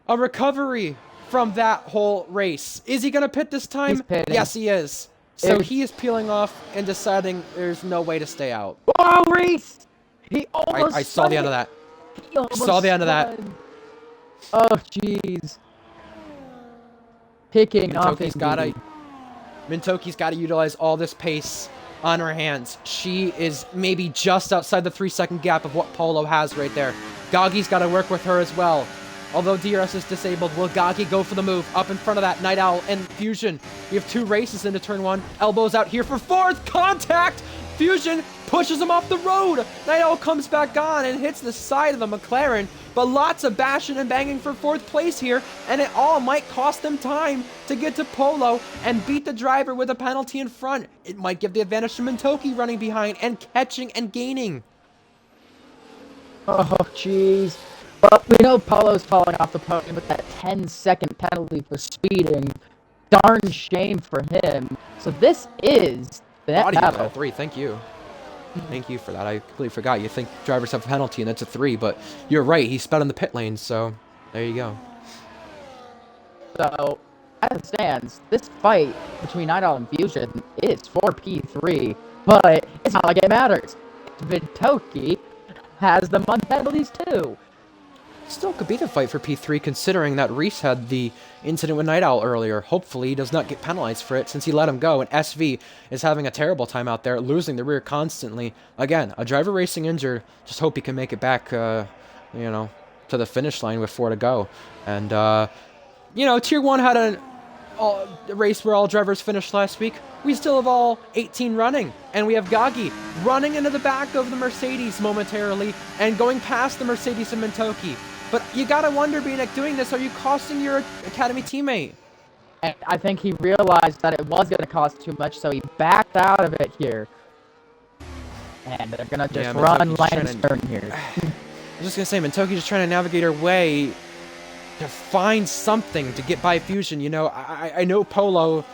Speaker 1: a recovery from that whole race. Is he going to pit this time? Yes, he is. So he is peeling off and deciding there's no way to stay out.
Speaker 2: Oh, Reese! He almost
Speaker 1: I saw the end of that. Saw the end of that.
Speaker 2: Oh, jeez. Picking off his
Speaker 1: Mintoki's got to utilize all this pace on her hands. She is maybe just outside the 3-second gap of what Polo has right there. Gagi's got to work with her as well. Although DRS is disabled, will Gagi go for the move? Up in front of that, Night Owl and Fusion. We have 2 races into turn 1. Elbows out here for 4th. Contact! Fusion pushes him off the road. Night Owl comes back on and hits the side of the McLaren. But lots of bashing and banging for 4th place here. And it all might cost them time to get to Polo and beat the driver with a penalty in front. It might give the advantage to Mintoki running behind and catching and gaining.
Speaker 2: Oh, jeez. Well, we know Polo's falling off the podium with that 10-second penalty for speeding. Darn shame for him. So this is the net battle.
Speaker 1: 3, thank you. Thank you for that. I completely forgot. You think drivers have a penalty and that's a 3, but you're right. He sped in the pit lane, so there you go.
Speaker 2: So, as it stands, this fight between Night Owl and Fusion is for P3, but it's not like it matters. Mintoki has them on penalties too.
Speaker 1: still could be the fight for P3, considering that Reese had the incident with Night Owl earlier. Hopefully he does not get penalized for it since he let him go, and SV is having a terrible time out there, losing the rear constantly. Again, a driver racing injured. Just hope he can make it back, you know, to the finish line with 4 to go. And, you know, Tier 1 had a race where all drivers finished last week. We still have all 18 running, and we have Gagi running into the back of the Mercedes momentarily and going past the Mercedes and Mintoki. But you gotta wonder, Binek, doing this, are you costing your Academy teammate?
Speaker 2: And I think he realized that it was going to cost too much, so he backed out of it here. And they're going to just run line and stern here.
Speaker 1: I was just gonna say, Mintoki just trying to navigate her way to find something to get by Fusion. You know, I know Polo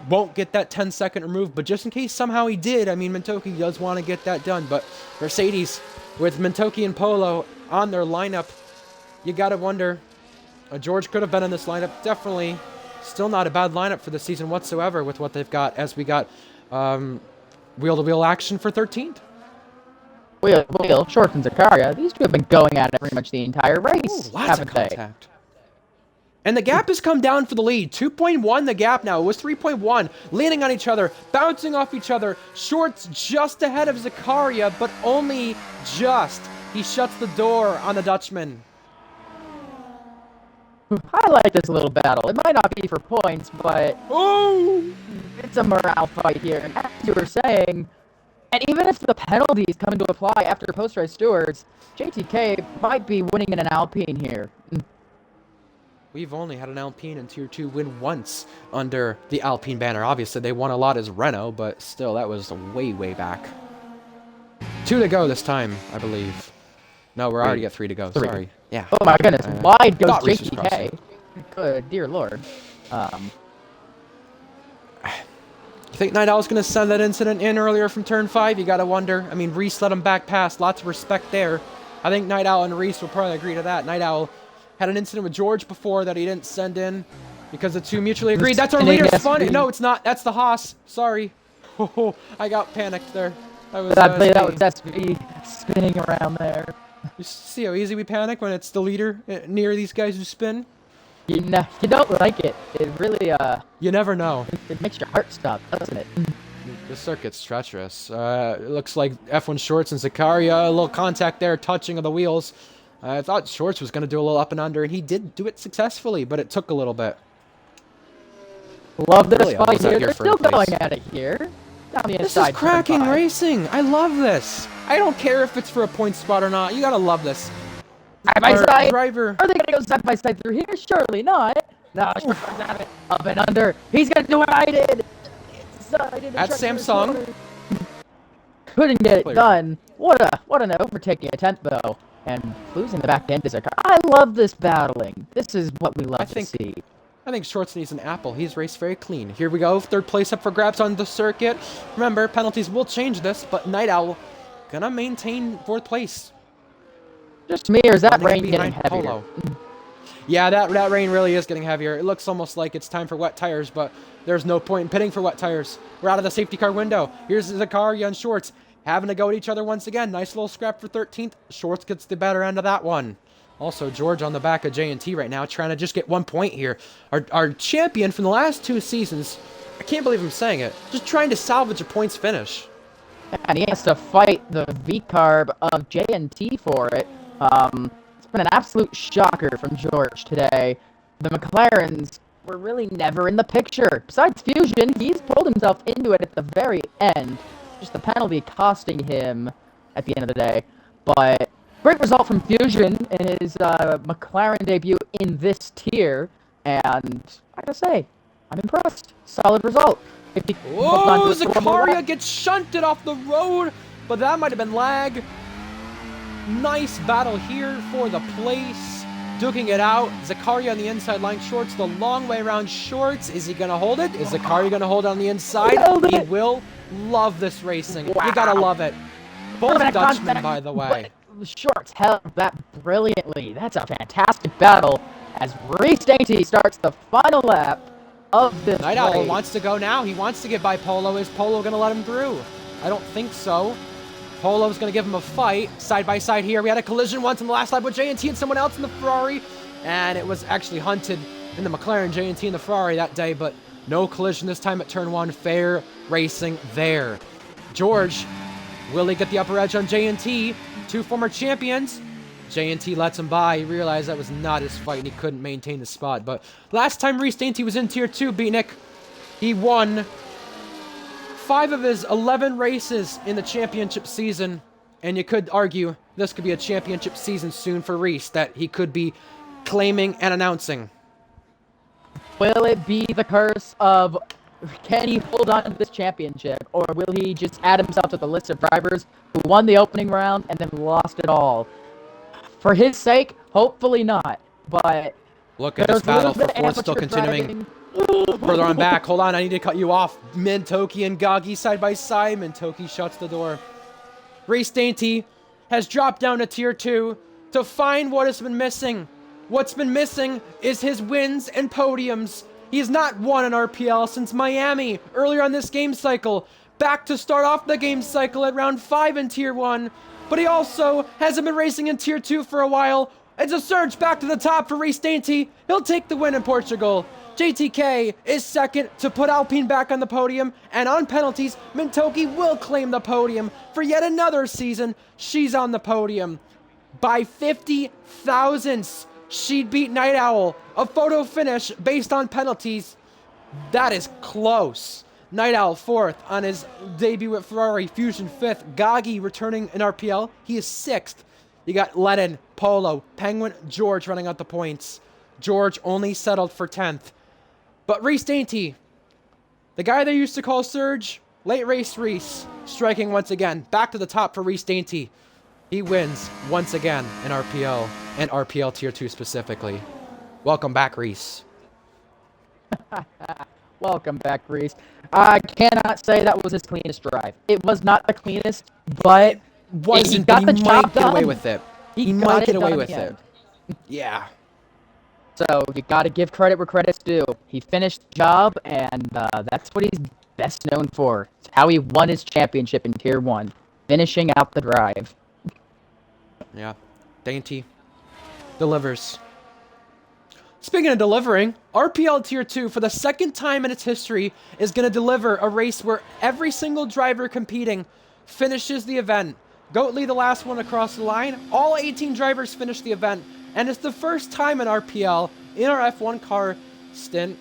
Speaker 1: won't get that 10-second remove, but just in case somehow he did, I mean, Mintoki does want to get that done. But Mercedes, with Mintoki and Polo on their lineup, you gotta wonder. George could have been in this lineup. Definitely still not a bad lineup for the season whatsoever with what they've got, as we got wheel-to-wheel action for 13th.
Speaker 2: Wheel, Shorts, and Zakaria, these two have been going at it pretty much the entire race,
Speaker 1: Lots of contact. And the gap has come down for the lead. 2.1 the gap now. It was 3.1. Leaning on each other, bouncing off each other. Shorts just ahead of Zakaria, but only just. He shuts the door on the Dutchman.
Speaker 2: I like this little battle. It might not be for points, but it's a morale fight here. And as you were saying, and even if the penalties come into apply after post-race stewards, JTK might be winning in an Alpine here.
Speaker 1: We've only had an Alpine in Tier 2 win once under the Alpine banner. Obviously, they won a lot as Renault, but still, that was way, way back. 2 to go this time, I believe. No, we're already at 3 to go. Sorry. Yeah.
Speaker 2: Oh my goodness, wide goes JTK. Good dear lord.
Speaker 1: You think Night Owl's going to send that incident in earlier from Turn 5? You got to wonder. I mean, Reese let him back past. Lots of respect there. I think Night Owl and Reese will probably agree to that. Night Owl had an incident with George before that he didn't send in because the two mutually agreed. That's our leader's fun. No, it's not. That's the Haas. Sorry. Oh, I got panicked there. That was
Speaker 2: SV spinning around there.
Speaker 1: You see how easy we panic when it's the leader near these guys who spin?
Speaker 2: You don't like it. It really,
Speaker 1: You never know.
Speaker 2: It makes your heart stop, doesn't it?
Speaker 1: The circuit's treacherous. It looks like F1 Shorts and Zakaria, a little contact there, touching of the wheels. I thought Shorts was going to do a little up and under, and he did do it successfully, but it took a little bit.
Speaker 2: Love this fight here. They're still going at it here.
Speaker 1: This is cracking racing. I love this. I don't care if it's for a point spot or not. You gotta love this.
Speaker 2: Side by side.
Speaker 1: Driver.
Speaker 2: Are they gonna go side by side through here? Surely not. No, Shorts at it. Up and under. He's gonna do what I did.
Speaker 1: At Samsung.
Speaker 2: Couldn't get it done. What an overtaking attempt though. And losing the back end is a car. I love this battling. This is what we love to see.
Speaker 1: I think Shorts needs an apple. He's raced very clean. Here we go. 3rd place up for grabs on the circuit. Remember, penalties will change this, but Night Owl gonna maintain 4th place.
Speaker 2: Just me, or is that rain getting heavier? Polo.
Speaker 1: Yeah, that rain really is getting heavier. It looks almost like it's time for wet tires, but there's no point in pitting for wet tires. We're out of the safety car window. Here's Zakaria and Shorts having to go at each other once again. Nice little scrap for 13th. Shorts gets the better end of that one. Also, George on the back of J&T right now, trying to just get 1 point here. Our champion from the last 2 seasons, I can't believe I'm saying it, just trying to salvage a points finish.
Speaker 2: And he has to fight the V-carb of J&T for it. It's been an absolute shocker from George today. The McLarens were really never in the picture. Besides Fusion, he's pulled himself into it at the very end. Just the penalty costing him at the end of the day. But great result from Fusion in his McLaren debut in this tier, and I gotta say, I'm impressed. Solid result.
Speaker 1: Oh, Zakaria gets shunted off the road, but that might have been lag. Nice battle here for the place. Duking it out. Zakaria on the inside line. Shorts the long way around Shorts. Is he gonna hold it? Is Zakaria gonna hold it on the inside? He will. Love this racing. Wow. You gotta love it. Both Dutchmen, by the way.
Speaker 2: Shorts held that brilliantly. That's a fantastic battle as Reese Dainty starts the final lap of this
Speaker 1: Night
Speaker 2: race.
Speaker 1: Owl wants to go now. He wants to get by Polo. Is Polo going to let him through? I don't think so. Polo's going to give him a fight. Side by side here. We had a collision once in the last lap with J&T and someone else in the Ferrari. And it was actually hunted in the McLaren, J&T and the Ferrari that day, but no collision this time at turn 1. Fair racing there. George, will he get the upper edge on J&T? 2 former champions. J&T lets him by. He realized that was not his fight and he couldn't maintain the spot. But last time Reese Dainty was in Tier 2, Beatnik, he won 5 of his 11 races in the championship season. And you could argue this could be a championship season soon for Reese that he could be claiming and announcing.
Speaker 2: Will it be the curse of, can he hold on to this championship, or will he just add himself to the list of drivers who won the opening round and then lost it all? For his sake, hopefully not, but...
Speaker 1: Look at this battle for fourth still continuing. Further on back, hold on, I need to cut you off. Mintoki and Gagi side by side. Mintoki shuts the door. Reese Dainty has dropped down to Tier 2 to find what has been missing. What's been missing is his wins and podiums. He has not won an RPL since Miami earlier on this game cycle. Back to start off the game cycle at round 5 in Tier 1. But he also hasn't been racing in Tier 2 for a while. It's a surge back to the top for Reese Dainty. He'll take the win in Portugal. JTK is second to put Alpine back on the podium. And on penalties, Mintoki will claim the podium for yet another season. She's on the podium. By 50 thousandths, she'd beat Night Owl. A photo finish based on penalties. That is close. Night Owl 4th on his debut at Ferrari. Fusion 5th. Gagi returning in RPL. He is 6th. You got Lennon, Polo, Penguin, George running out the points. George only settled for 10th. But Reese Dainty, the guy they used to call Surge, late race Reese, striking once again. Back to the top for Reese Dainty. He wins once again in RPL, and RPL Tier 2 specifically. Welcome back, Reese.
Speaker 2: Welcome back, Reese. I cannot say that was his cleanest drive. It was not the cleanest, but
Speaker 1: he
Speaker 2: got the job
Speaker 1: might get away with it. He might get away with it. Yeah.
Speaker 2: So you got to give credit where credit's due. He finished the job, and that's what he's best known for. It's how he won his championship in Tier 1, finishing out the drive.
Speaker 1: Yeah. Dainty delivers. Speaking of delivering, RPL Tier 2, for the second time in its history, is going to deliver a race where every single driver competing finishes the event. Goatley, the last one across the line. All 18 drivers finish the event. And it's the first time in RPL, in our F1 car stint,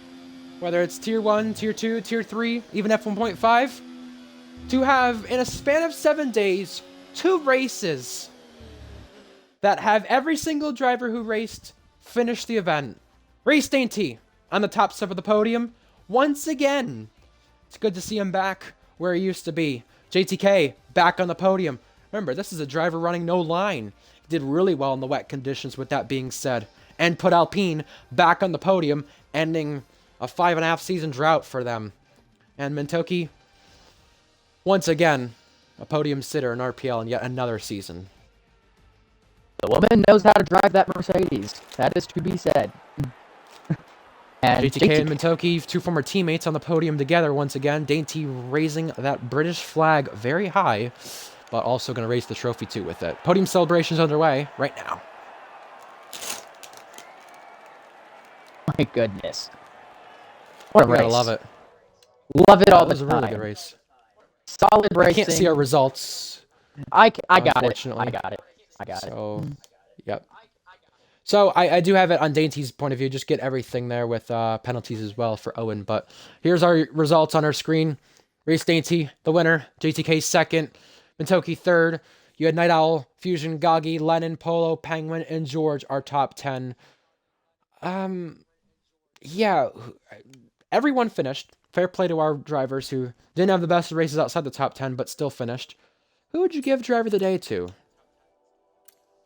Speaker 1: whether it's Tier 1, Tier 2, Tier 3, even F1.5, to have, in a span of 7 days, 2 races that have every single driver who raced finish the event. Reese Dainty on the top step of the podium once again. It's good to see him back where he used to be. JTK back on the podium. Remember, this is a driver running no line. He did really well in the wet conditions with that being said. And put Alpine back on the podium, ending a 5.5 season drought for them. And Mintoki, once again, a podium sitter in RPL in yet another season.
Speaker 2: The woman knows how to drive that Mercedes. That is to be said. And
Speaker 1: JTK and Mintoki, 2 former teammates on the podium together once again. Dainty raising that British flag very high, but also going to raise the trophy too with it. Podium celebrations underway right now.
Speaker 2: My goodness. What a race.
Speaker 1: I love it.
Speaker 2: Love it all the time.
Speaker 1: It was a really good race.
Speaker 2: Solid racing.
Speaker 1: I can't see our results.
Speaker 2: I got it.
Speaker 1: Unfortunately.
Speaker 2: I got it.
Speaker 1: So, yep. So, I do have it on Dainty's point of view. Just get everything there with penalties as well for Owen. But here's our results on our screen. Reese Dainty, the winner. JTK second. Mintoki third. You had Night Owl, Fusion, Gagi, Lennon, Polo, Penguin, and George, our top 10. Yeah, everyone finished. Fair play to our drivers who didn't have the best races outside the top 10, but still finished. Who would you give driver of the day to?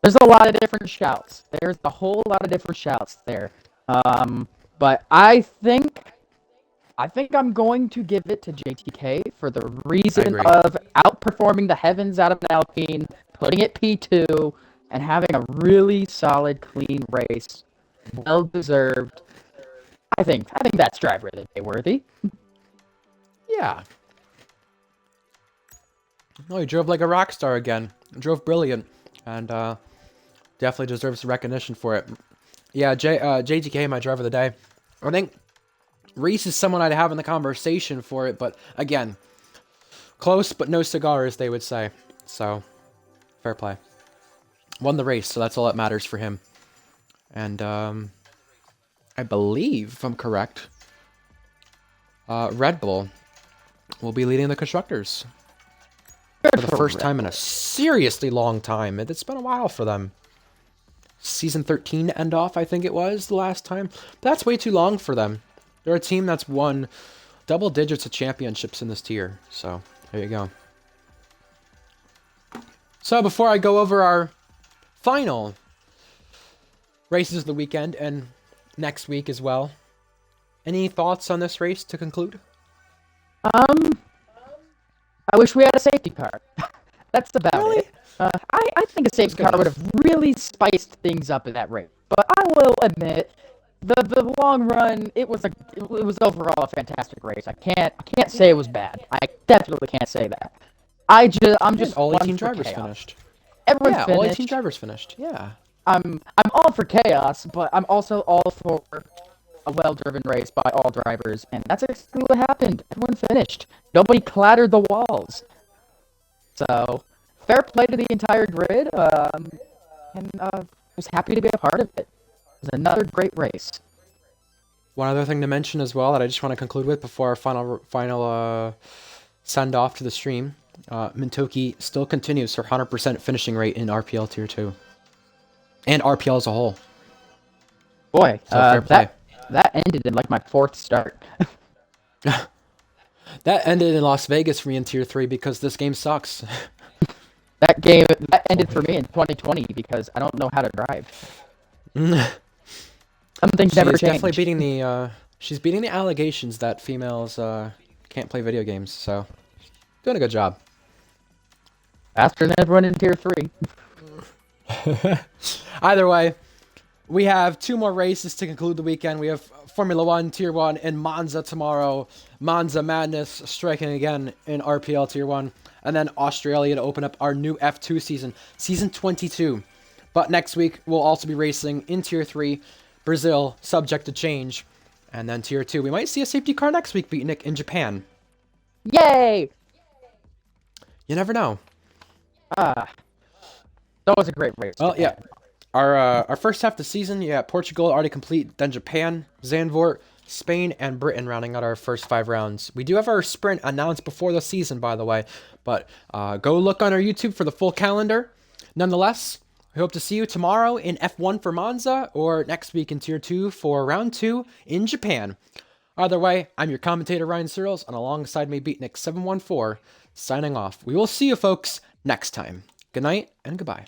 Speaker 2: There's a lot of different shouts. There's a whole lot of different shouts there. But I think I'm going to give it to JTK for the reason of outperforming the heavens out of an Alpine, putting it P2, and having a really solid, clean race. Well deserved. I think that's driver of the day worthy.
Speaker 1: Yeah. No, he drove like a rock star again. Drove brilliant, and definitely deserves recognition for it. Yeah, JGK, my driver of the day. I think Reese is someone I'd have in the conversation for it, but again, close but no cigar, as they would say. So, fair play. Won the race, so that's all that matters for him. And I believe, if I'm correct, Red Bull will be leading the constructors for the first time in a seriously long time. It's been a while for them. Season 13 end off, I think it was, the last time. But that's way too long for them. They're a team that's won double digits of championships in this tier. So, there you go. So, before I go over our final races of the weekend and next week as well, any thoughts on this race to conclude?
Speaker 2: I wish we had a safety car. That's about it. I think a safety car would have really spiced things up in that race. But I will admit, the long run, it was overall a fantastic race. I can't say it was bad. I definitely can't say that. I'm just
Speaker 1: all
Speaker 2: one
Speaker 1: 18
Speaker 2: for
Speaker 1: drivers
Speaker 2: chaos.
Speaker 1: finished.
Speaker 2: Everyone
Speaker 1: Yeah,
Speaker 2: finished.
Speaker 1: all 18 drivers finished. Yeah.
Speaker 2: I'm all for chaos, but I'm also all for a well-driven race by all drivers, and that's exactly what happened. Everyone finished. Nobody clattered the walls. So, fair play to the entire grid, and was happy to be a part of it. It was another great race.
Speaker 1: One other thing to mention as well that I just want to conclude with before our final send off to the stream. Mintoki still continues her 100% finishing rate in RPL Tier 2. And RPL as a whole.
Speaker 2: Boy,
Speaker 1: So fair play.
Speaker 2: That ended in like my 4th start.
Speaker 1: That ended in Las Vegas for me in Tier 3 because this game sucks.
Speaker 2: That ended for me in 2020 because I don't know how to drive. Some things never change.
Speaker 1: Definitely beating the she's beating the allegations that females can't play video games, so doing a good job.
Speaker 2: Faster than everyone in Tier 3.
Speaker 1: Either way, we have 2 more races to conclude the weekend. We have Formula 1 Tier 1 in Monza tomorrow. Monza Madness striking again in RPL Tier 1. And then Australia to open up our new F2 season, Season 22. But next week, we'll also be racing in Tier 3, Brazil, subject to change. And then Tier 2, we might see a safety car next week, Beatnik, in Japan.
Speaker 2: Yay!
Speaker 1: You never know.
Speaker 2: That was a great race.
Speaker 1: Well, yeah. Our first half of the season, Portugal already complete, then Japan, Zandvoort, Spain, and Britain rounding out our first 5 rounds. We do have our sprint announced before the season, by the way, but go look on our YouTube for the full calendar. Nonetheless, we hope to see you tomorrow in F1 for Monza, or next week in Tier 2 for Round 2 in Japan. Either way, I'm your commentator, Ryan Searles, and alongside me, Beatnik714, signing off. We will see you folks next time. Good night, and goodbye.